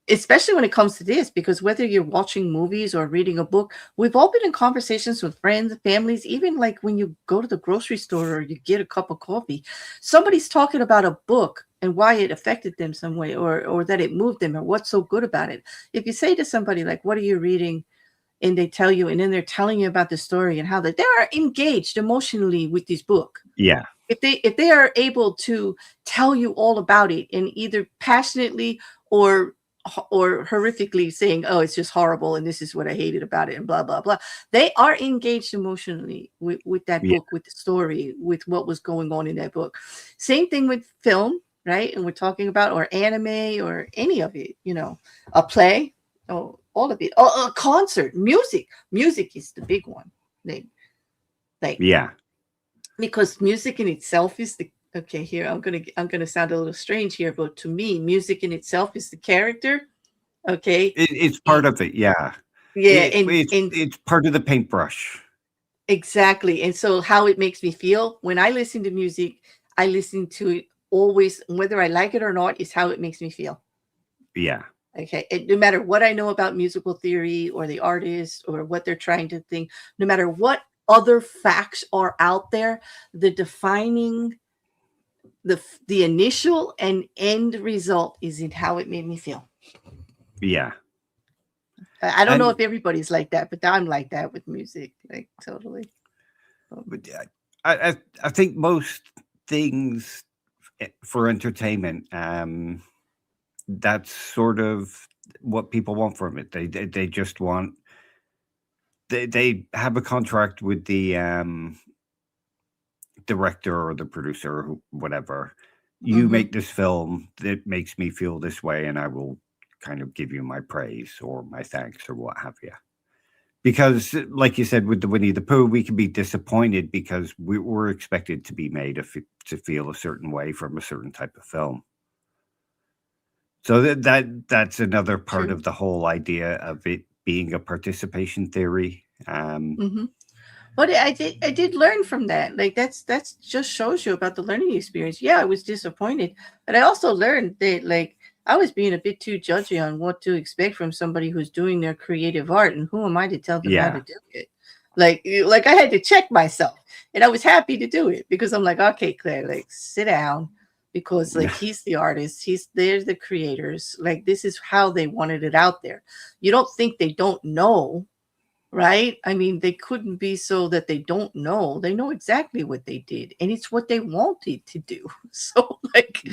Especially when it comes to this, because whether you're watching movies or reading a book, we've all been in conversations with friends, families, even like when you go to the grocery store or you get a cup of coffee, somebody's talking about a book and why it affected them some way, or that it moved them, or what's so good about it. If you say to somebody like, what are you reading? And they tell you, and then they're telling you about the story and how that they are engaged emotionally with this book. Yeah. If they are able to tell you all about it and either passionately or horrifically saying, oh, it's just horrible and this is what I hated about it and blah blah blah, they are engaged emotionally with that Yeah. book, with the story, with what was going on in that book. Same thing with film, right? And we're talking about, or anime, or any of it, a play, all of it. Oh, a concert, music is the big one. Like, Yeah. because music in itself is the okay, here I'm gonna sound a little strange here, but to me music in itself is the character. Okay. It's Y- part of it, yeah. yeah, and It's part of the paintbrush. exactly. And so how it makes me feel when I listen to music, I listen to it always, whether I like it or not, is how it makes me feel. Yeah. Okay. And no matter what I know about musical theory or the artist or what they're trying to think, no matter what other facts are out there, the defining the initial and end result is in how it made me feel. Yeah. I don't know And if everybody's like that, but I'm like that with music, like totally. but I think most things for entertainment, that's sort of what people want from it. They just want they have a contract with the director or the producer or whatever. You Mm-hmm. make this film that makes me feel this way, and I will kind of give you my praise or my thanks or what have you. Because, like you said, with the Winnie the Pooh, we can be disappointed because we were expected to be made to feel a certain way from a certain type of film. So that's another part True. of the whole idea of it being a participation theory. Mm-hmm. But I did learn from that. Like that's just shows you about the learning experience. Yeah, I was disappointed, but I also learned that like I was being a bit too judgy on what to expect from somebody who's doing their creative art, and who am I to tell them how to Yeah, do it? Like I had to check myself, and I was happy to do it because I'm like, okay, Claire, like sit down, because like he's the artist, they're the creators. Like this is how they wanted it out there. You don't think they don't know, right? I mean, they couldn't be so that they don't know. They know exactly what they did, and it's what they wanted to do. So, like,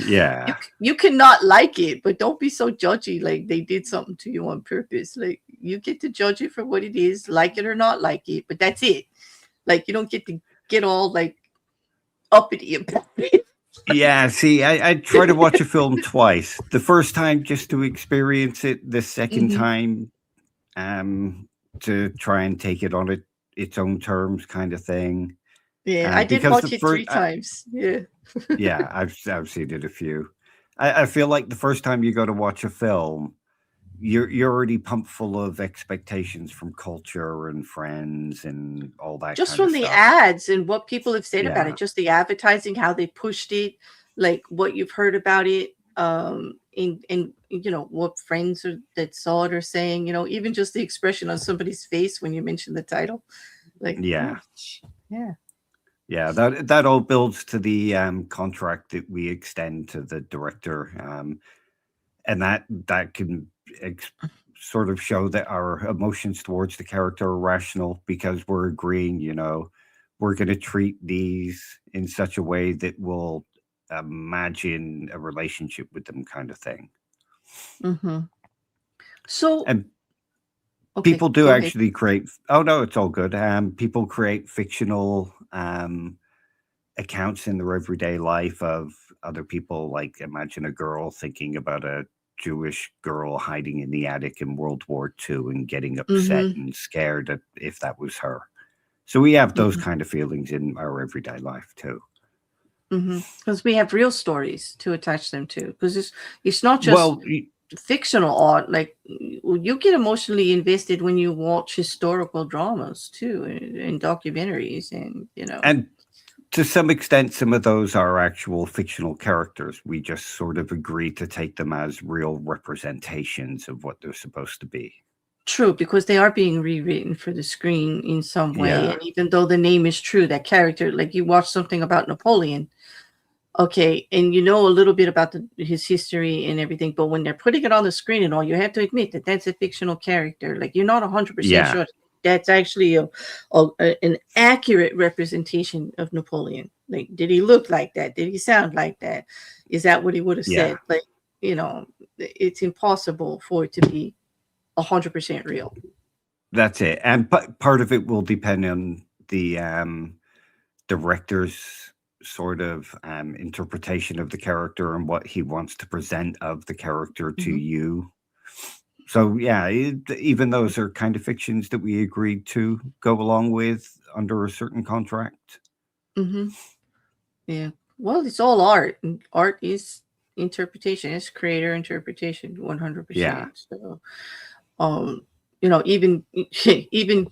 you yeah, you cannot like it, but don't be so judgy. Like they did something to you on purpose. Like you get to judge it for what it is, like it or not like it. But that's it. Like you don't get to get all like uppity about it. yeah. See, I try to watch a film twice. The first time just to experience it. The second Hmm. time, to try and take it on its own terms, kind of thing. Yeah, I did Because the watch it first, 3 times. Yeah. yeah, I've seen it a few. I feel like the first time you go to watch a film, you're already pumped full of expectations from culture and friends and all that Just kind of from the stuff. ads and what people have said about Yeah, it, just the advertising, how they pushed it, like what you've heard about it, in what friends that saw it are saying, even just the expression on somebody's face when you mention the title, like, yeah, oh, yeah. yeah. That all builds to the contract that we extend to the director, and that can sort of show that our emotions towards the character are rational because we're agreeing, we're going to treat these in such a way that will imagine a relationship with them, kind of thing. Hmm. So, And okay, people do go ahead. actually create, oh no, it's all good. People create fictional accounts in their everyday life of other people. Like imagine a girl thinking about a Jewish girl hiding in the attic in World War II and getting upset Hmm. and scared if that was her. So we have those Hmm. kind of feelings in our everyday life too. Because we have real stories to attach them to, because it's not just Well, fictional art. Like you get emotionally invested when you watch historical dramas too, and documentaries, and and to some extent, some of those are actual fictional characters. We just sort of agree to take them as real representations of what they're supposed to be. true, because they are being rewritten for the screen in some way. Yeah. And even though the name is true, that character, like you watch something about Napoleon, okay, and you know a little bit about his history and everything, but when they're putting it on the screen and all, you have to admit that that's a fictional character. Like you're not 100% Yeah. sure that's actually an accurate representation of Napoleon. Like, did he look like that? Did he sound like that? Is that what he would have Yeah. said? Like, it's impossible for it to be 100% real. That's it. And part of it will depend on the director's sort of interpretation of the character and what he wants to present of the character to Hmm. you. So yeah, even those are kind of fictions that we agreed to go along with under a certain contract. Hmm. Yeah. Well, it's all art, and art is interpretation. It's creator interpretation, Yeah. 100%. So, um, even even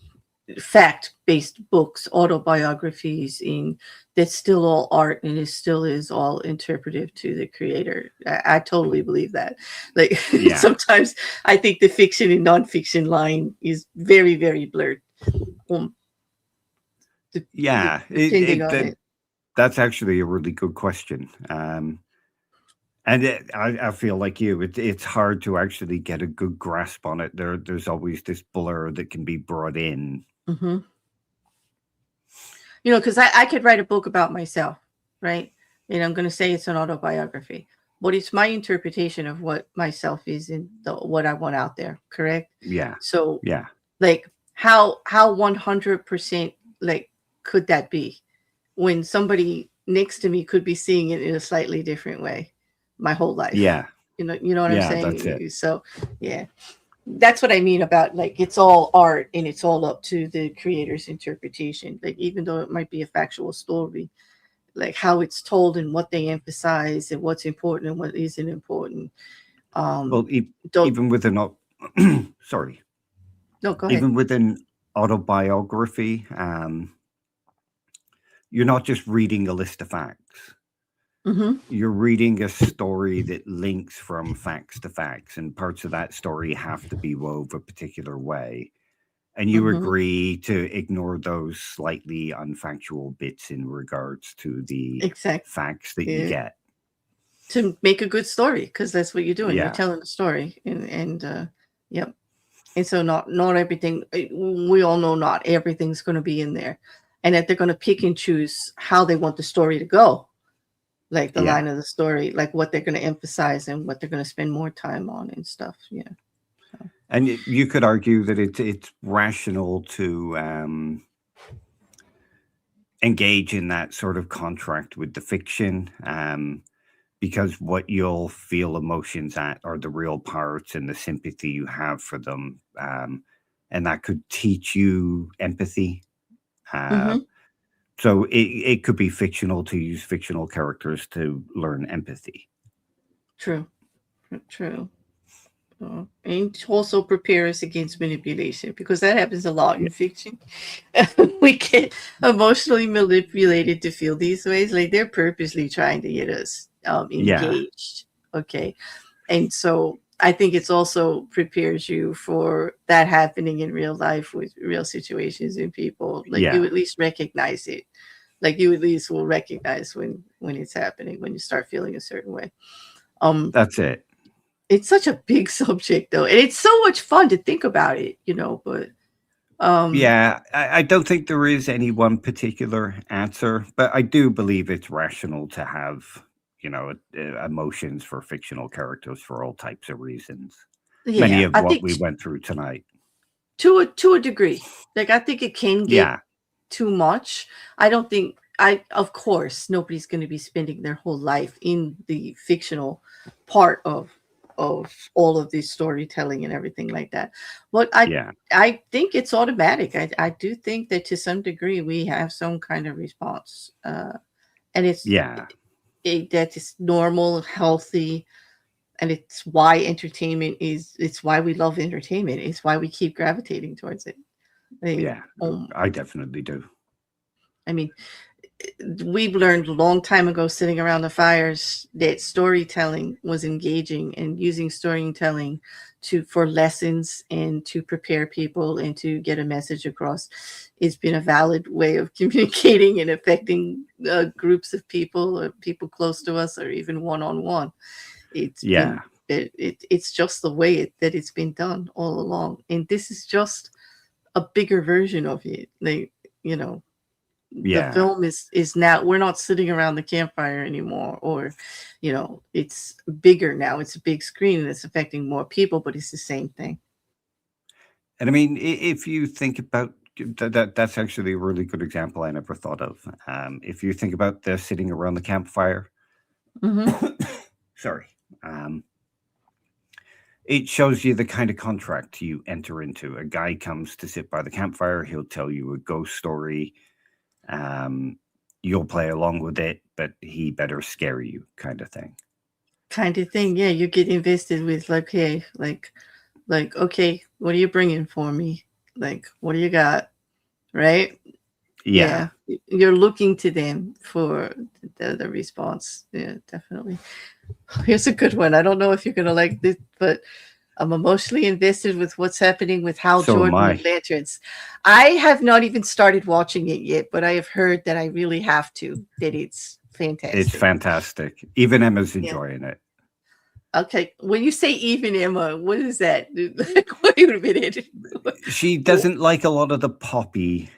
fact-based books, autobiographies, in that's still all art, and it still is all interpretive to the creator. I totally believe that. Like Yeah. sometimes I think the fiction and nonfiction line is very, very blurred. Um, Yeah, depending on it. that's actually a really good question. And I feel like you, it's hard to actually get a good grasp on it. There's always this blur that can be brought in. Mm-hmm. You know, because I could write a book about myself, right? And I'm going to say it's an autobiography, but it's my interpretation of what myself is and what I want out there. Correct. Yeah, So, yeah, like, how 100% like could that be when somebody next to me could be seeing it in a slightly different way my whole life? yeah, You know what I'm yeah. That's it. saying? So, yeah, that's what I mean about like it's all art and it's all up to the creator's interpretation. Like even though it might be a factual story, like how it's told and what they emphasize and what's important and what isn't important. Um, Well, don't even with an sorry, no, go ahead. even with an autobiography, you're not just reading a list of facts. Mm-hmm. You're reading a story that links from facts to facts, and parts of that story have to be wove a particular way. And you Mm-hmm. agree to ignore those slightly unfactual bits in regards to the Exactly. facts that you Yeah. get. To make a good story, because that's what you're doing. You're Yeah, telling a story, and yep. And so not everything. We all know not everything's going to be in there, and that they're going to pick and choose how they want the story to go, like the yeah. line of the story, like what they're going to emphasize and what they're going to spend more time on and stuff. Yeah. So. And you could argue that it's rational to engage in that sort of contract with the fiction, because what you'll feel emotions at are the real parts and the sympathy you have for them, and that could teach you empathy. Uh, Mm-hmm. so it could be fictional to use fictional characters to learn empathy. True. True. And also prepare us against manipulation because that happens a lot Yeah, in fiction. We get emotionally manipulated to feel these ways. Like they're purposely trying to get us yeah, engaged. Okay. And so I think it's also prepares you for that happening in real life with real situations and people. Like you yeah. at least recognize it. Like you at least will recognize when it's happening, when you start feeling a certain way. Um, That's it. it's such a big subject though, and it's so much fun to think about it, you know, but um Yeah, I don't think there is any one particular answer, but I do believe it's rational to have, emotions for fictional characters for all types of reasons. Many yeah, of I what think we went through tonight. to a degree. Like I think it can get Yeah, too much. I don't think I of course nobody's going to be spending their whole life in the fictional part of all of this storytelling and everything like that. But yeah, I think it's automatic. I do think that to some degree we have some kind of response. And yeah, that is normal, healthy, and it's why entertainment is it's why we love entertainment. It's why we keep gravitating towards it. Like, yeah. I definitely do. I mean, we've learned a long time ago sitting around the fires that storytelling was engaging and using storytelling to for lessons and to prepare people and to get a message across. It's been a valid way of communicating and affecting groups of people or people close to us or even one-on-one. It's been Yeah, it's just the way that it's been done all along, and this is just a bigger version of it. Like, you know, the yeah. film is now we're not sitting around the campfire anymore, or it's bigger now. It's a big screen and it's affecting more people, but it's the same thing. And I mean, if you think about that's actually a really good example I never thought of. If you think about the sitting around the campfire, Mm-hmm. sorry, um, it shows you the kind of contract you enter into. A guy comes to sit by the campfire, he'll tell you a ghost story. Um, you'll play along with it, but he better scare you, kind of thing. Kind of thing. Yeah, you get invested with like, hey, like okay, what are you bringing for me? Like, what do you got? Right? Yeah, Yeah, you're looking to them for the response. Yeah, definitely. Here's a good one. I don't know if you're gonna like this, but I'm emotionally invested with what's happening with Hal So am Jordan I. and Lanterns. I have not even started watching it yet, but I have heard that I really have to, that it's It's fantastic. fantastic. Even Emma's Yeah. enjoying it. Okay. When you say even Emma, what is that? Like, wait a minute. She doesn't like a lot of the poppy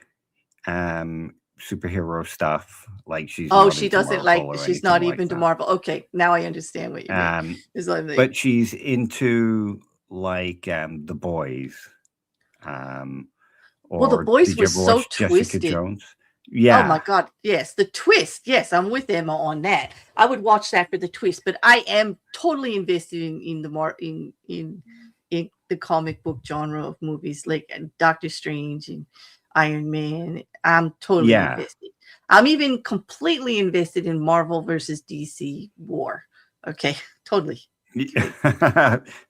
superhero stuff. Like she's Oh, not she into doesn't Marvel like, or she's anything not like even to that. Marvel. Okay. Now I understand what you mean. It's like, But she's into like The Boys. well, The Or Boys did you was ever so watch Jessica twisted. Jones? Oh my Yeah. God. Yes. The twist. Yes. I'm with Emma on that. I would watch that for the twist, but I am totally invested in in the comic book genre of movies like Doctor Strange and Iron Man. I'm totally Yeah. invested. I'm even completely invested in Marvel versus DC war. Okay. Totally.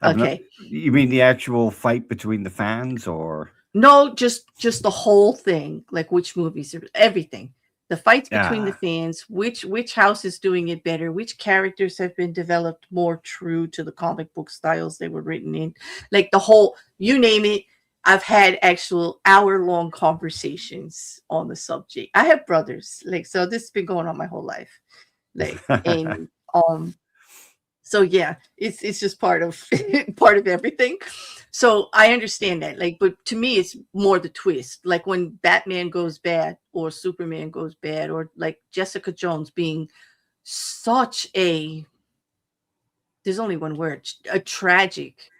Okay. You mean the actual fight between the fans or? No, just the whole thing, like which movies, everything. The fights between the Yeah. fans, which house is doing it better, which characters have been developed more true to the comic book styles they were written in. Like the whole, you name it, I've had actual hour-long conversations on the subject. I have brothers, like so this has been going on my whole life. Like and so yeah, it's just part of part of everything. So I understand that. Like, but to me, it's more the twist. Like when Batman goes bad or Superman goes bad, or like Jessica Jones being such a, there's only one word, a tragic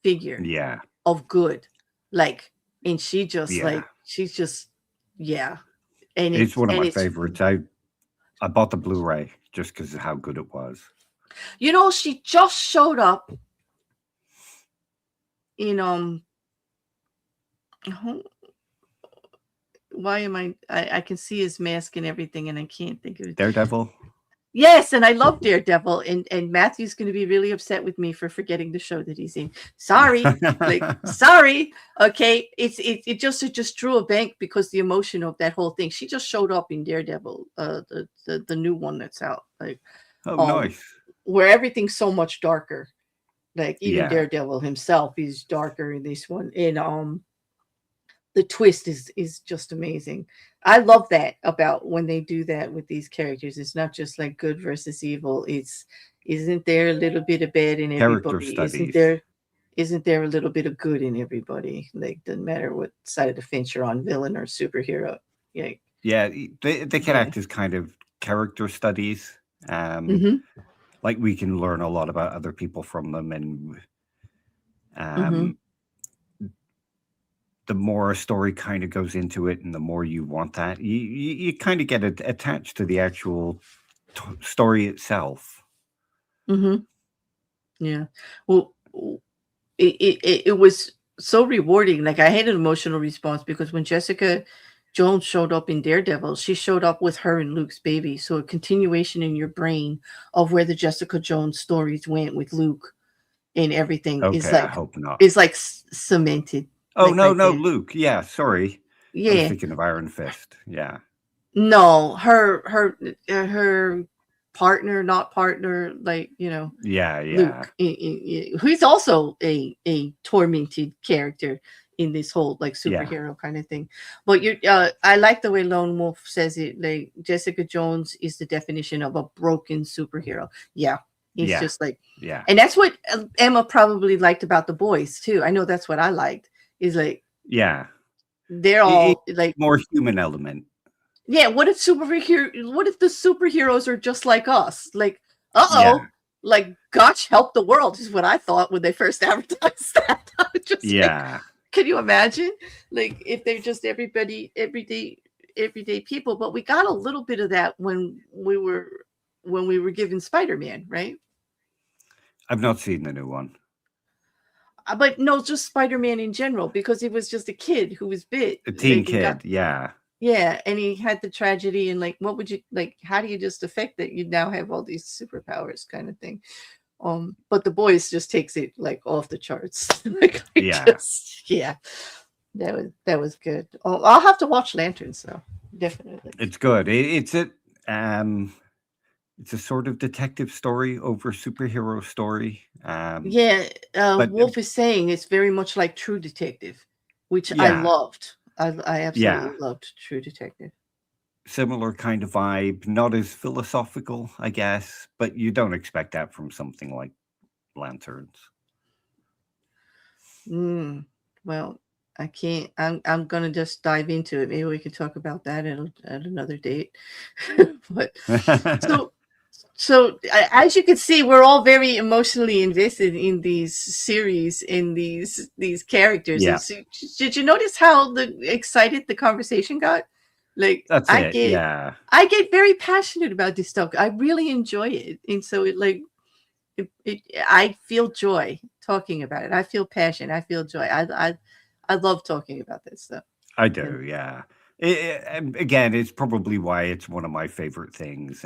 figure Yeah. of good. Like, and she just Yeah. like she's just yeah. And It's one of my it's favorites. I bought the Blu-ray just because of how good it was. you know, she just showed up in why am I can see his mask and everything and I can't think of it. Daredevil. Yes, and I love Daredevil, and Matthew's going to be really upset with me for forgetting the show that he's in. Sorry, like sorry. Okay, it just drew a blank because the emotion of that whole thing. She just showed up in Daredevil, the new one that's out, like Oh, nice. where everything's so much darker. Like even Yeah. Daredevil himself is darker in this one, and the twist is just amazing. I love that about when they do that with these characters. It's not just like good versus evil. It's isn't there a little bit of bad in Character everybody? studies. Isn't there a little bit of good in everybody? Like doesn't matter what side of the fence you're on, villain or superhero. Yeah. Yeah, they can Yeah. act as kind of character studies. Mm-hmm. Like we can learn a lot about other people from them, and Mm-hmm. the more a story kind of goes into it, and the more you want that, you kind of get attached to the actual story itself. Mm-hmm. Yeah. Well, it was so rewarding. Like I had an emotional response because when Jessica Jones showed up in Daredevil, she showed up with her and Luke's baby. So a continuation in your brain of where the Jessica Jones stories went with Luke and everything Okay, I hope not. is like cemented. Oh Like no, right no, there. Luke. Yeah, sorry. I was Yeah. thinking of Iron Fist. Yeah. No, her partner, not partner, like you know, Yeah, yeah. Luke, who's also a tormented character in this whole like Yeah. superhero kind of thing. But you, I like the way Lone Wolf says it. Like Jessica Jones is the definition of a broken superhero. Yeah, it's Yeah. just like, Yeah. and that's what Emma probably liked about the boys too. I know that's what I liked. Is like Yeah. they're It's all like, more human element. yeah. What if superhero? What if the superheroes are just like us? Like, Yeah. like gosh help the world is what I thought when they first advertised that. I was just like, Yeah. can you imagine like if they're just everyday people? But we got a little bit of that when we were given Spider-Man, right? I've not seen the new one. But no, just Spider-Man in general, because he was just a kid who was bit A teen like, and got, kid. Yeah. yeah, and he had the tragedy and like what would you like, how do you just affect that you now have all these superpowers kind of thing. But the boys just takes it like off the charts. Like Yeah. yeah, that was good. Oh, I'll have to watch Lanterns though, definitely. It's good. It's a it's a sort of detective story over superhero story. Yeah, But Wolf is saying it's very much like True Detective, which I yeah, loved. I yeah, absolutely loved True Detective. similar kind of vibe, not as philosophical, I guess, but you don't expect that from something like Lanterns. Mm, well, I can't. I'm gonna just dive into it. Maybe we can talk about that at another date. But so as you can see, we're all very emotionally invested in these series, in these characters. And Yeah, so, did you notice how excited the conversation got? Like that's it. Yeah. I get very passionate about this stuff. I really enjoy it, and so I feel joy talking about it. I feel passion. I feel joy. I love talking about this stuff. I And do, yeah. And again, it's probably why it's one of my favorite things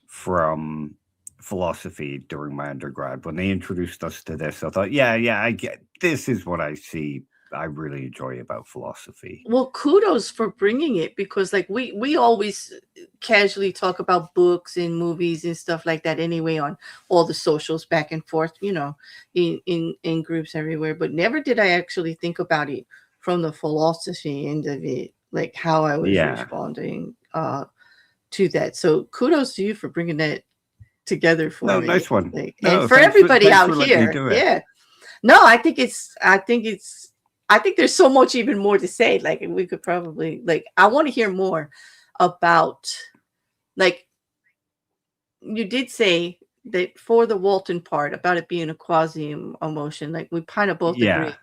from philosophy during my undergrad. When they introduced us to this, I thought, yeah, I get this is what I see. I really enjoy about philosophy. well, kudos for bringing it, because like we always casually talk about books and movies and stuff like that anyway on all the socials back and forth, in groups everywhere, but never did I actually think about it from the philosophy end of it, like how I was Yeah. responding to that. So kudos to you for bringing that together for No, me, nice one. like, and No, for everybody thanks out for letting me here. do it. Yeah. No, I think there's so much even more to say. Like we could probably, like, I want to hear more about, like, you did say that for the Walton part about it being a quasi emotion, like we kind of both Yeah. agree.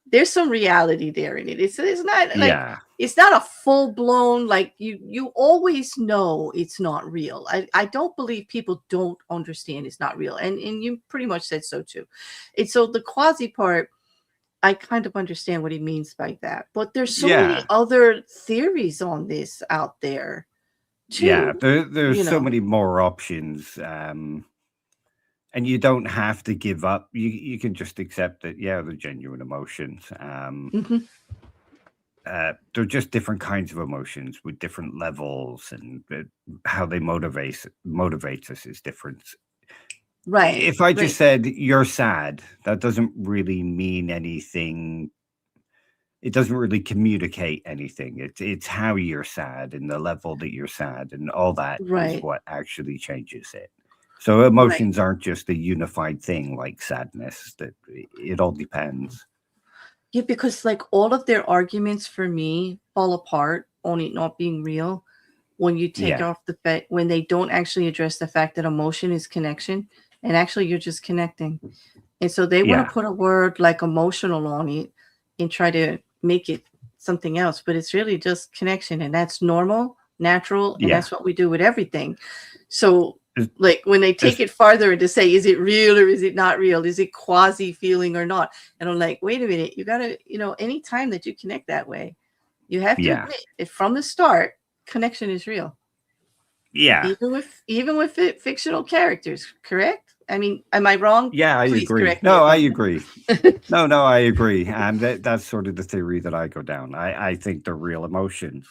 There's some reality there in it. It's not like Yeah. it's not a full blown, like you always know it's not real. I don't believe people don't understand it's not real. And you pretty much said so too. And so the quasi part, I kind of understand what he means by that. But there's so many Yeah. other theories on this out there Yeah. too, There's you so know. many more options. And you don't have to give up. You can just accept that, yeah, they're genuine emotions. Mhm. They're just different kinds of emotions with different levels, and how they motivates us is different. Right. If I just Right. said you're sad, that doesn't really mean anything. It doesn't really communicate anything. It's how you're sad and the level that you're sad, and all that is Right. what actually changes it. So Right. emotions aren't just a unified thing like sadness. That it all depends. Yeah, because like all of their arguments for me fall apart on it not being real when you take Yeah, off the fact, when they don't actually address the fact that emotion is connection, and actually you're just connecting. And so they want yeah, to put a word like emotional on it and try to make it something else, but it's really just connection, and that's normal, natural, and yeah. that's what we do with everything. So It's, like when they take it's, it farther and to say, is it real or is it not real? Is it quasi feeling or not? And I'm like, wait a minute, you gotta, anytime that you connect that way, you have to yeah, admit it from the start, connection is real. yeah. Even with fictional characters, correct? I mean, am I wrong? Yeah, I Please agree. correct me No, if I I'm agree. No, I agree. That's sort of the theory that I go down. I think they're real emotions.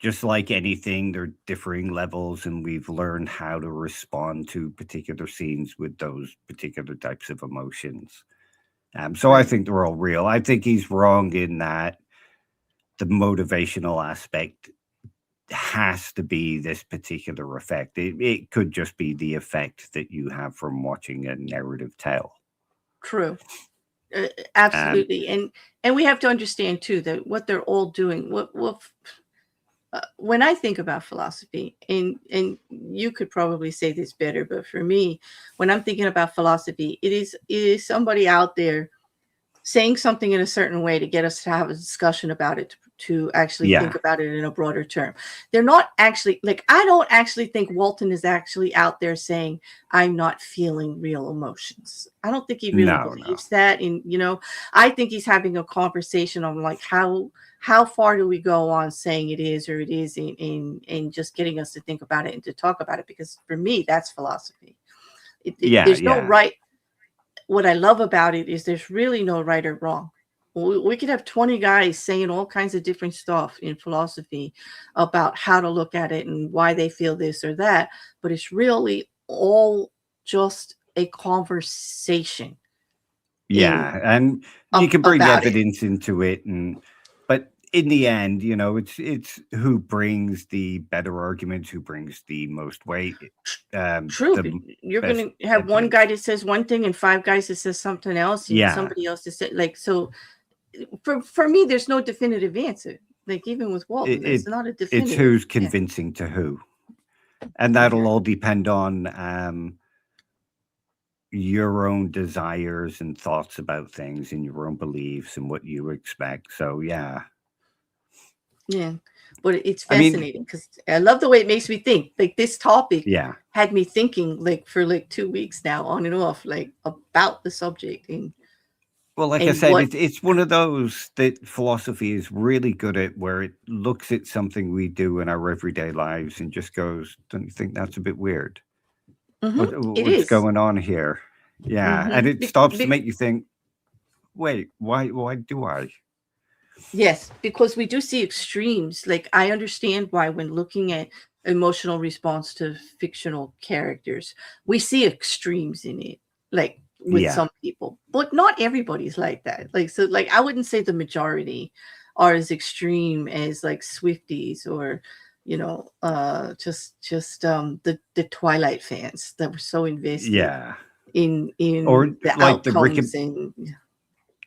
Just like anything, they're differing levels, and we've learned how to respond to particular scenes with those particular types of emotions. So I right. think they're all real. I think he's wrong in that the motivational aspect has to be this particular effect. It could just be the effect that you have from watching a narrative tale. True. Um, Absolutely. And we have to understand too that what they're all doing, what when I think about philosophy, and you could probably say this better, but for me, when I'm thinking about philosophy, it is somebody out there saying something in a certain way to get us to have a discussion about it, to actually think yeah, about it in a broader term. They're not actually, like, I don't actually think Walton is actually out there saying I'm not feeling real emotions. I don't think he really no. believes that. And I think he's having a conversation on like how far do we go on saying it is or it isn't, and just getting us to think about it and to talk about it, because for me that's philosophy. Yeah, There's no yeah, right. What I love about it is there's really no right or wrong. We could have 20 guys saying all kinds of different stuff in philosophy about how to look at it and why they feel this or that, but it's really all just a conversation. Yeah, and you can bring About it. evidence into it, but in the end, it's who brings the better arguments, who brings the most weight. True. The You're best going to have one evidence. guy that says one thing and 5 guys that says something else, and Yeah. somebody else that said, like, so for me, there's no definitive answer. Like, even with Walton, it's not a definitive. It's who's convincing to who, and that'll all depend on your own desires and thoughts about things and your own beliefs and what you expect. So yeah, but it's fascinating because I love the way it makes me think. Like, this topic had me thinking like for like 2 weeks now, on and off, like about the subject. And well, like I said, it's one of those that philosophy is really good at, where it looks at something we do in our everyday lives and just goes, "Don't you think that's a bit weird? What's going on here?" Yeah, and it stops to make you think, wait, why do I? Yes, because we do see extremes. Like, I understand why, when looking at emotional response to fictional characters, we see extremes in it, like with some people, but not everybody's like that. Like, so, like, I wouldn't say the majority are as extreme as like Swifties or, just the Twilight fans that were so invested in or the like outcomes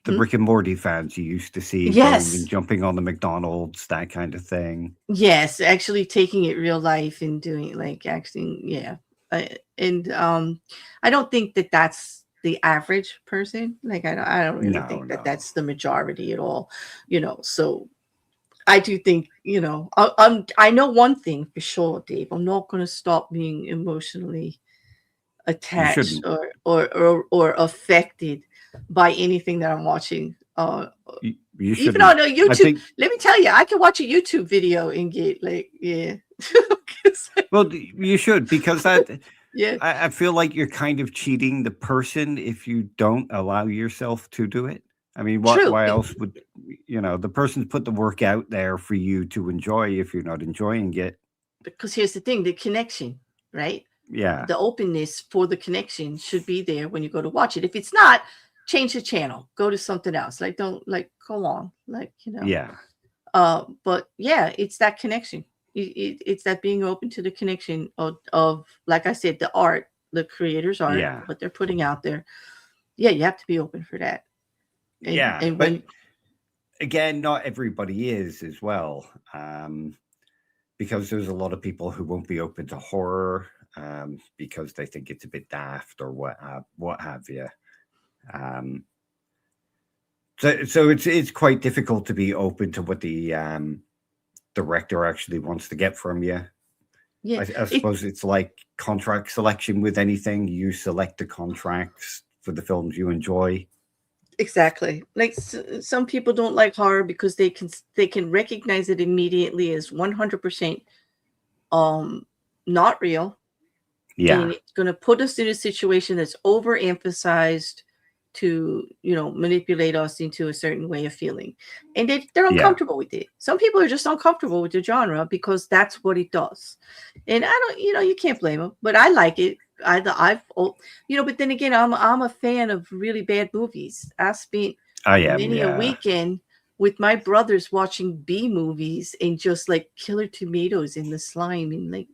the Rick and Morty fans you used to see going and jumping on the McDonald's, that kind of thing. Yes, actually taking it real life and doing like acting. And I don't think that that's the average person. Like, I don't really think that that's the majority at all. So I do think, I know one thing for sure, Dave. I'm not going to stop being emotionally attached or affected by anything that I'm watching. Even on YouTube, let me tell you, I can watch a YouTube video and get like, well, you should, because that I feel like you're kind of cheating the person if you don't allow yourself to do it. I mean, why else would the person's put the work out there for you to enjoy if you're not enjoying it? Because here's the thing, the connection, right? Yeah. The openness for the connection should be there when you go to watch it. If it's not, change the channel, go to something else. Like, don't go on, Yeah. But yeah, it's that connection. It's that being open to the connection of like I said, the art, the creator's art, what they're putting out there. Yeah, you have to be open for that. And but again, not everybody is as well, because there's a lot of people who won't be open to horror because they think it's a bit daft or what have you. So it's quite difficult to be open to what the director actually wants to get from you. Yeah, I suppose it's like contract selection with anything. You select the contracts for the films you enjoy. Exactly. Like, some people don't like horror because they can recognize it immediately as 100% not real. Yeah. And it's going to put us in a situation that's overemphasized to, manipulate us into a certain way of feeling. And they're uncomfortable with it. Some people are just uncomfortable with the genre because that's what it does. And I don't, you can't blame them, but I like it. But then again, I'm a fan of really bad movies. I spent many a weekend with my brothers watching B movies and just like Killer Tomatoes and the slime and like,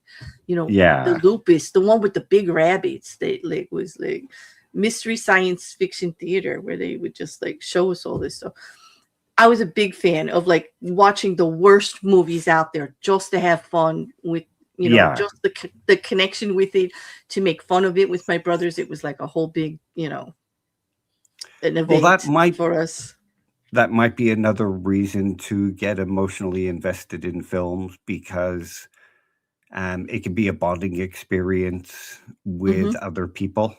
the lupus, the one with the big rabbits that like was like mystery science fiction theater where they would just like show us all this stuff. I was a big fan of like watching the worst movies out there just to have fun with, just the connection with it, to make fun of it with my brothers. It was like a whole big, an event for us. That might be another reason to get emotionally invested in films, because it can be a bonding experience with other people.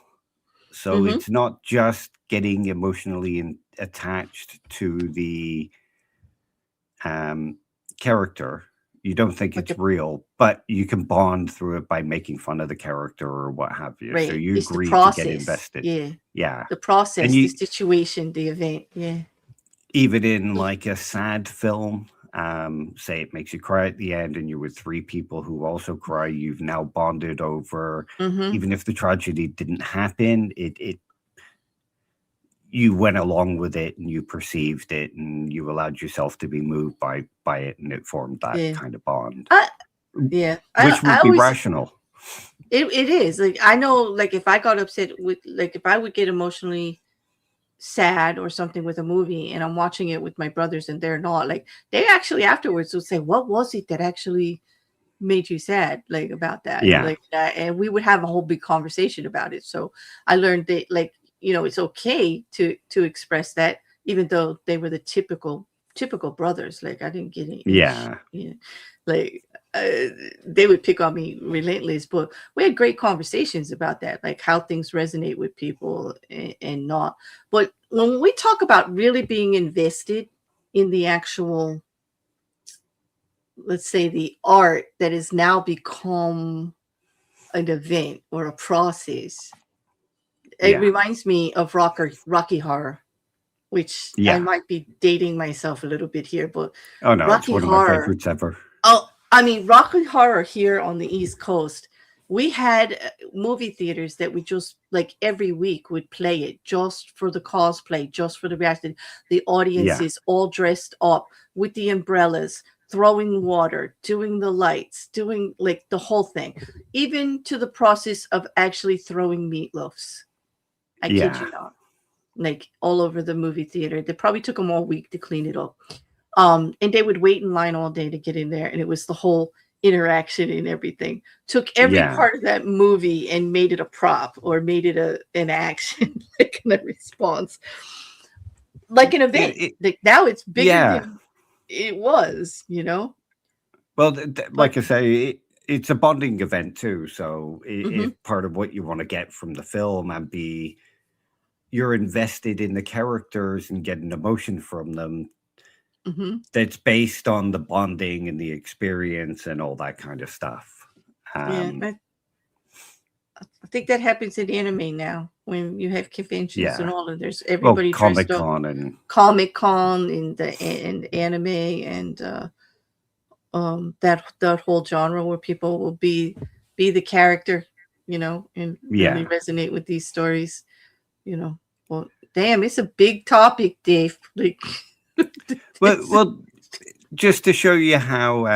So it's not just getting emotionally attached to the character. You don't think it's real, but you can bond through it by making fun of the character or what have you. Right. So you it's agree the process. to get invested. Yeah. Yeah. The process, the situation, the event. Yeah. even in like a sad film, say it makes you cry at the end and you're with three people who also cry, you've now bonded over, Mm-hmm. even if the tragedy didn't happen, you went along with it and you perceived it and you allowed yourself to be moved by it, and it formed that Yeah. kind of bond, Yeah. which I would be always rational. it is like I know like if I got upset with like if I would get emotionally sad or something with a movie and I'm watching it with my brothers and they're not like they actually afterwards would say what was it that actually made you sad like about that Yeah. like that and we would have a whole big conversation about it. So I learned that like it's okay to express that even though they were the typical brothers. Like I didn't get any Yeah. like they would pick on me relentless, but we had great conversations about that, like how things resonate with people and not. But when we talk about really being invested in the actual, let's say, the art that has now become an event or a process, it Yeah. reminds me of Rocky Horror, which I Yeah. might be dating myself a little bit here, but Oh no, it's Rocky one of my Horror. favorites ever. Oh, I mean, Rocky Horror here on the East Coast, we had movie theaters that we just like every week would play it just for the cosplay, just for the reaction. The Yeah. audiences all dressed up with the umbrellas, throwing water, doing the lights, doing like the whole thing, even to the process of actually throwing meatloafs. I kid Yeah. you not. Like all over the movie theater. They probably took them all week to clean it up. And they would wait in line all day to get in there, and it was the whole interaction and everything. Took every Yeah. part of that movie and made it a prop or made it an action, like in a response, like an event. It, Like now it's bigger yeah. than it was. Well, But like I say, it's a bonding event too. So mhm, if part of what you want to get from the film and be you're invested in the characters and getting emotion from them, mhm. that's based on the bonding and the experience and all that kind of stuff. Yeah, Um, I think that happens in anime now when you have conventions and yeah. all of there's Well, everybody dressed Comic up. Con and Comic Con and anime and that whole genre where people will be the character, and really yeah. resonate with these stories, you know. Well, damn, it's a big topic, Dave. Like, Well, just to show you how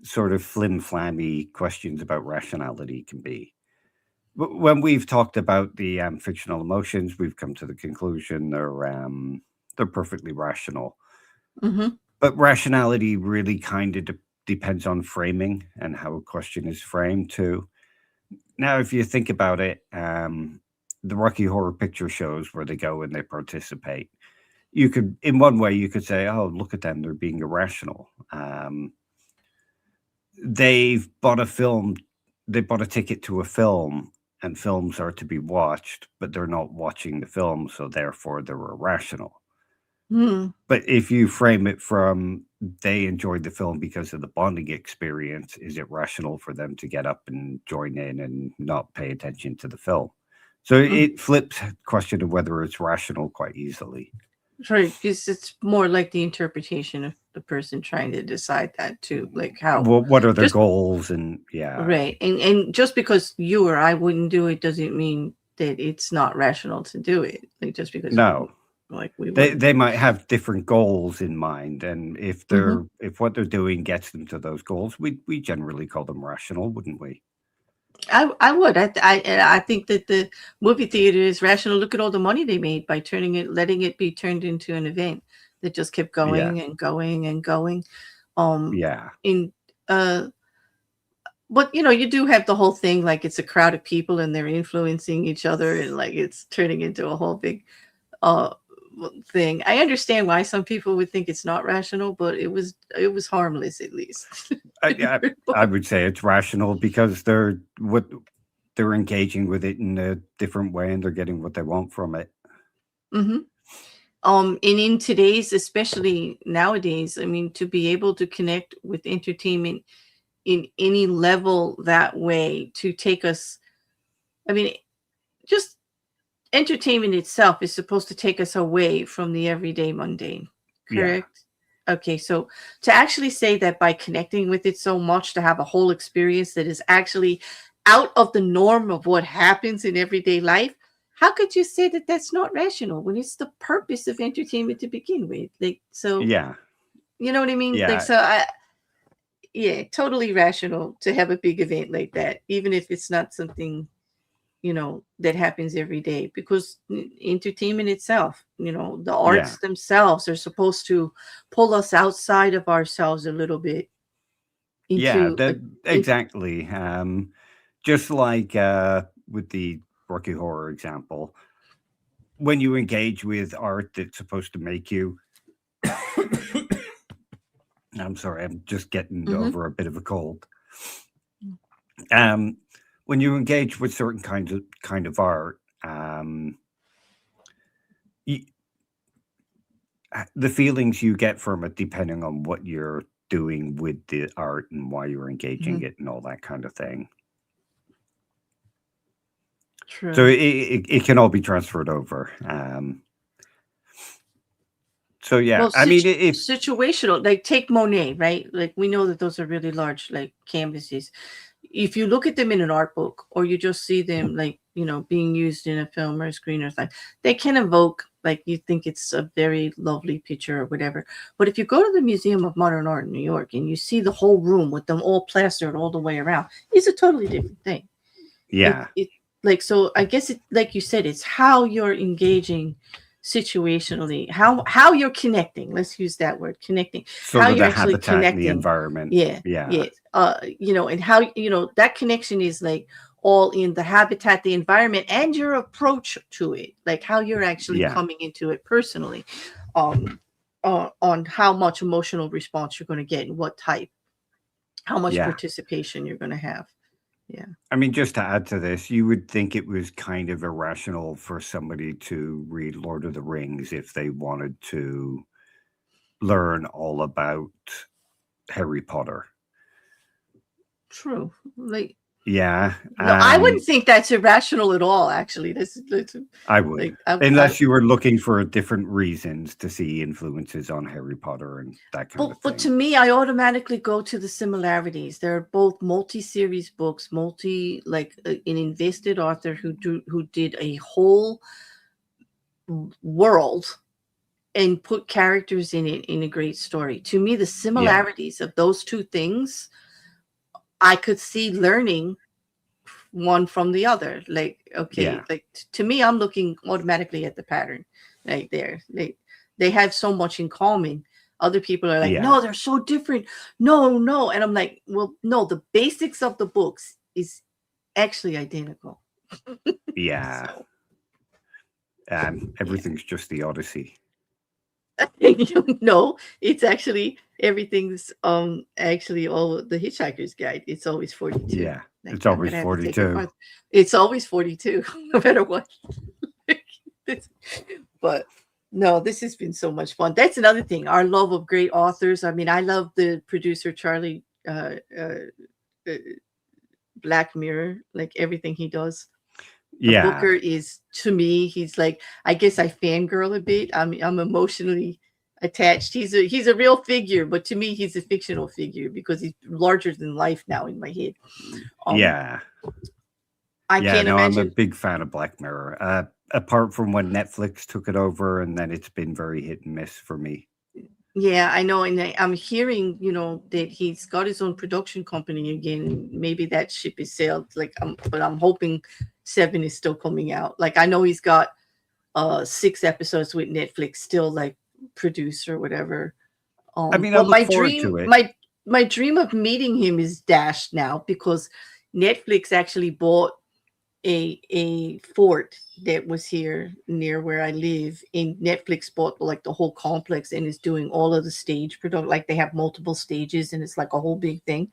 sort of flim flammy questions about rationality can be. When we've talked about the fictional emotions, we've come to the conclusion they're perfectly rational. mm-hmm, But rationality really kind of depends on framing and how a question is framed too. Now, if you think about it, the Rocky Horror Picture Shows where they go and they participate, you could, in one way, you could say, "Oh, look at them; they're being irrational." They've bought a film, they bought a ticket to a film, and films are to be watched, but they're not watching the film, so therefore they're irrational. mm, But if you frame it from they enjoyed the film because of the bonding experience, is it rational for them to get up and join in and not pay attention to the film? So mm. it flips the question of whether it's rational quite easily. Right, because it's more like the interpretation of the person trying to decide that too, like how Well, what are their just goals? And yeah, right, and just because you or I wouldn't do it doesn't mean that it's not rational to do it. Like just because no, like we they wouldn't. they might have different goals in mind, and Mhm. if what they're doing gets them to those goals, we generally call them rational, wouldn't we? I would. I think that the movie theater is rational. Look at all the money they made by letting it be turned into an event that just kept Yeah, going and going and going. Um, yeah, in But you do have the whole thing like it's a crowd of people and they're influencing each other and like it's turning into a whole big uh thing. I understand why some people would think it's not rational, but it was harmless at least. I would say it's rational because they're engaging with it in a different way and they're getting what they want from it. hmm and in today's, especially nowadays, I mean, to be able to connect with entertainment in any level that way to take us, I mean, just entertainment itself is supposed to take us away from the everyday mundane. correct? Okay, so to actually say that by connecting with it so much, to have a whole experience that is actually out of the norm of what happens in everyday life, how could you say that that's not rational when it's the purpose of entertainment to begin with? Like, so, Yeah. you know what I mean? Like, Yeah. so yeah, totally rational to have a big event like that, even if it's not something, that happens every day, because entertainment itself, the Yeah. arts themselves are supposed to pull us outside of ourselves a little bit Yeah. into a, in, Exactly. Just like with the Rocky Horror example, when you engage with art that's supposed to make you, I'm sorry, I'm just getting Mhm. over a bit of a cold. Um, when you engage with certain kind of art, y the feelings you get from it, depending on what you're doing with the art and why you're engaging Mhm. it and all that kind of thing. So True. it can all be transferred over. So yeah, Well, I mean, if situational, like take Monet, right? Like we know that those are really large, like canvases. If you look at them in an art book, or you just see them like, being used in a film or a screen or something, they can evoke, like, you think it's a very lovely picture or whatever. But if you go to the Museum of Modern Art in New York and you see the whole room with them all plastered all the way around, it's a totally different thing. yeah, It like, so I guess it, like you said, it's how you're engaging situationally, how you're connecting. Let's use that word, connecting. How sort of you're the actually habitat and the connecting. environment. Yeah, Yeah, yeah. And how, that connection is like all in the habitat, the environment, and your approach to it, like how you're actually yeah, coming into it personally, um on how much emotional response you're going to get and what type, how much yeah. participation you're going to have. Yeah. I mean, just to add to this, you would think it was kind of irrational for somebody to read Lord of the Rings if they wanted to learn all about Harry Potter. True. Like, Yeah, no, I wouldn't think that's irrational at all. Actually, that's I would, like unless you were looking for different reasons to see influences on Harry Potter and that kind of but to thing. me, I automatically go to the similarities. They're both multi-series books, like an invested author who did a whole world and put characters in it in a great story. To me, the Yeah, similarities of those two things, I could see learning one from the other. Like, okay, yeah, like to me, I'm looking automatically at the pattern right there. They have so much in common. Other people are like, yeah, no, they're so different. No, no. And I'm like, well, no, the basics of the books is actually identical. yeah. So yeah. Everything's just the Odyssey. No, it's actually everything's actually all the Hitchhiker's Guide. It's always 42. Yeah, Like, it's I'm always gonna have to take it 42. farther. It's always 42, no matter what. But no, this has been so much fun. That's another thing. Our love of great authors. I mean, I love the producer Charlie uh, Black Mirror, like everything he does. Yeah, Booker is, to me, he's like, I guess I fangirl a bit. I'm emotionally attached. He's a real figure, but to me, he's a fictional figure because he's larger than life now in my head. Um, yeah, I yeah. can't No, I'm a imagine. big fan of Black Mirror. Apart from when Netflix took it over, and then it's been very hit and miss for me. Yeah, I know, and I'm hearing, that he's got his own production company again. Maybe that ship is sailed. Like, but I'm hoping 7 is still coming out. Like, I know he's got 6 episodes with Netflix still, like, produced or whatever. I mean, I But look my forward dream, to it. my dream of meeting him is dashed now because Netflix actually bought a fort that was here near where I live. And Netflix bought like the whole complex and is doing all of the stage production. Like they have multiple stages and it's like a whole big thing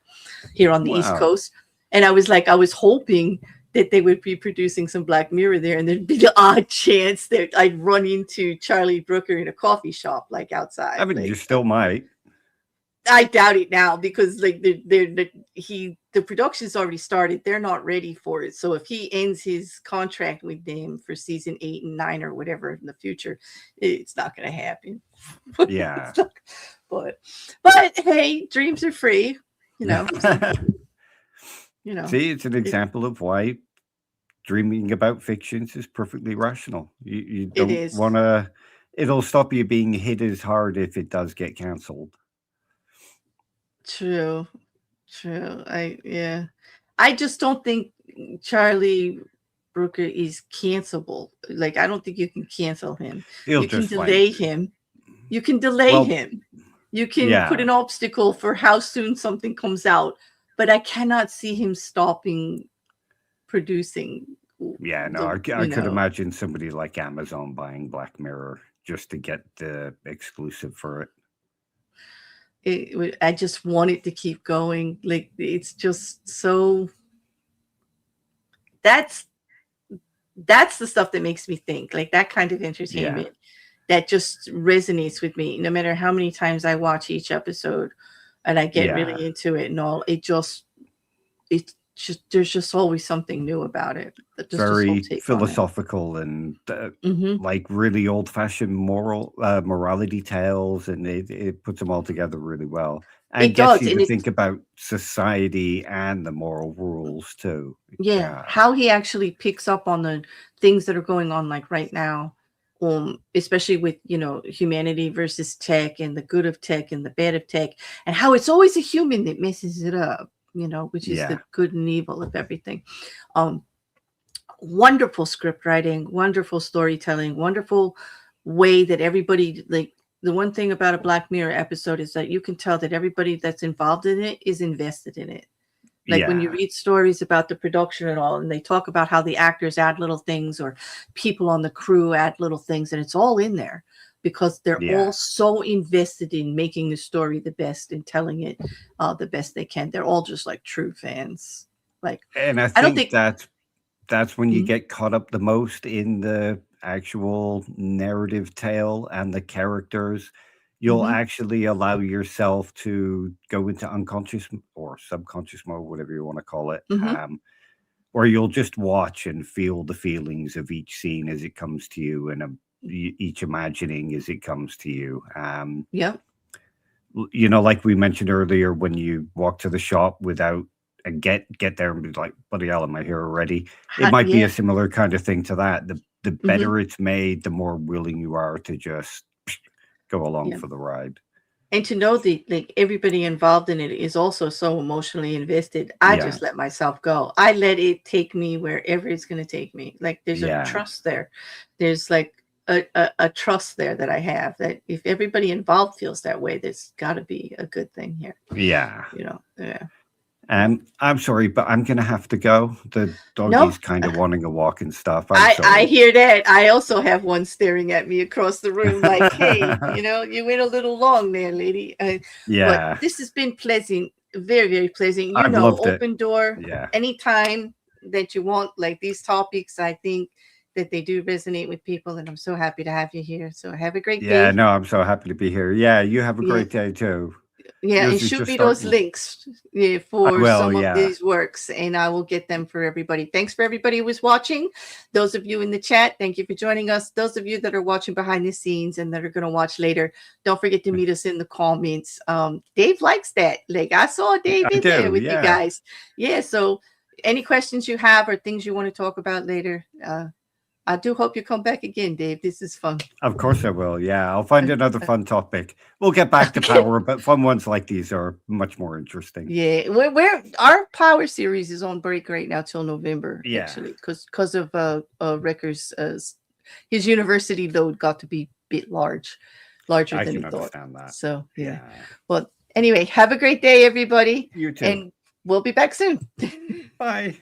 here on the East Wow. Coast. And I was hoping that they would be producing some Black Mirror there, and there'd be the odd chance that I'd run into Charlie Brooker in a coffee shop, like I outside. mean, you Like, still might. I doubt it now because like the production's already started. They're not ready for it. So if he ends his contract with them for season 8 and 9 or whatever in the future, it's not going to happen. Yeah. but hey, dreams are free. So, See, it's an example of why dreaming about fictions is perfectly rational. You it don't is want to. It'll stop you being hit as hard if it does get cancelled. true. I just don't think Charlie Brooker is cancelable. Like I don't think you can cancel him. He'll You can just like, delay him. You can delay well, him. You can put yeah, an obstacle for how soon something comes out, but I cannot see him stopping producing yeah. No, I could imagine somebody like Amazon buying Black Mirror just to get the exclusive for it. I just want it to keep going. Like it's just so that's the stuff that makes me think. Like that kind of entertainment that just resonates with me no matter how many times I watch each episode and I get really into it and all. It's just there's just always something new about it. Just this whole Very take philosophical and like really old-fashioned morality tales, and it puts them all together really well. And it gets does, you and to think about society and the moral rules too. how he actually picks up on the things that are going on like right now, especially with humanity versus tech and the good of tech and the bad of tech, and how it's always a human that messes it up, which is the good and evil of everything. Wonderful script writing, wonderful storytelling, wonderful way that everybody, like, the one thing about a Black Mirror episode is that you can tell that everybody that's involved in it is invested in it. Like when you read stories about the production and all, and they talk about how the actors add little things or people on the crew add little things, and it's all in there because they're all so invested in making the story the best and telling it the best they can. They're all just like true fans. Like, And I don't think that's when you get caught up the most in the actual narrative tale and the characters. You'll actually allow yourself to go into unconscious or subconscious mode, whatever you want to call it, where you'll just watch and feel the feelings of each scene as it comes to you, and each imagining as it comes to you. Like we mentioned earlier, when you walk to the shop without and get there and be like, bloody hell, am I here already? It might be a similar kind of thing to that. The better it's made, the more willing you are to just go along for the ride. And to know that like everybody involved in it is also so emotionally invested. I just let myself go. I let it take me wherever it's going to take me. Like there's a trust there. There's like a trust there that I have that if everybody involved feels that way, there's got to be a good thing here. I'm sorry, but I'm gonna have to go. The doggy's kind of wanting a walk and stuff. I hear that. I also have one staring at me across the room, like, "Hey, you went a little long there, lady." But this has been pleasant, very, very pleasant. I've loved open it. door. Anytime that you want, like these topics, I think that they do resonate with people, and I'm so happy to have you here. So have a great day. No, I'm so happy to be here. Yeah, you have a great day too. And shoot me those links for some of these works, and I will get them for everybody. Thanks for everybody who was watching. Those of you in the chat, thank you for joining us. Those of you that are watching behind the scenes and that are going to watch later, don't forget to meet us in the comments. Dave likes that. Like I saw Dave in there with you guys. So any questions you have or things you want to talk about later, I do hope you come back again, Dave. This is fun. Of course I will. Yeah, I'll find another fun topic. We'll get back to power, but fun ones like these are much more interesting. Yeah, our power series is on break right now till November. Actually, because of Wrecker's his university load got to be a bit larger than he thought. That. So Well, anyway, have a great day, everybody. You too. And we'll be back soon. Bye.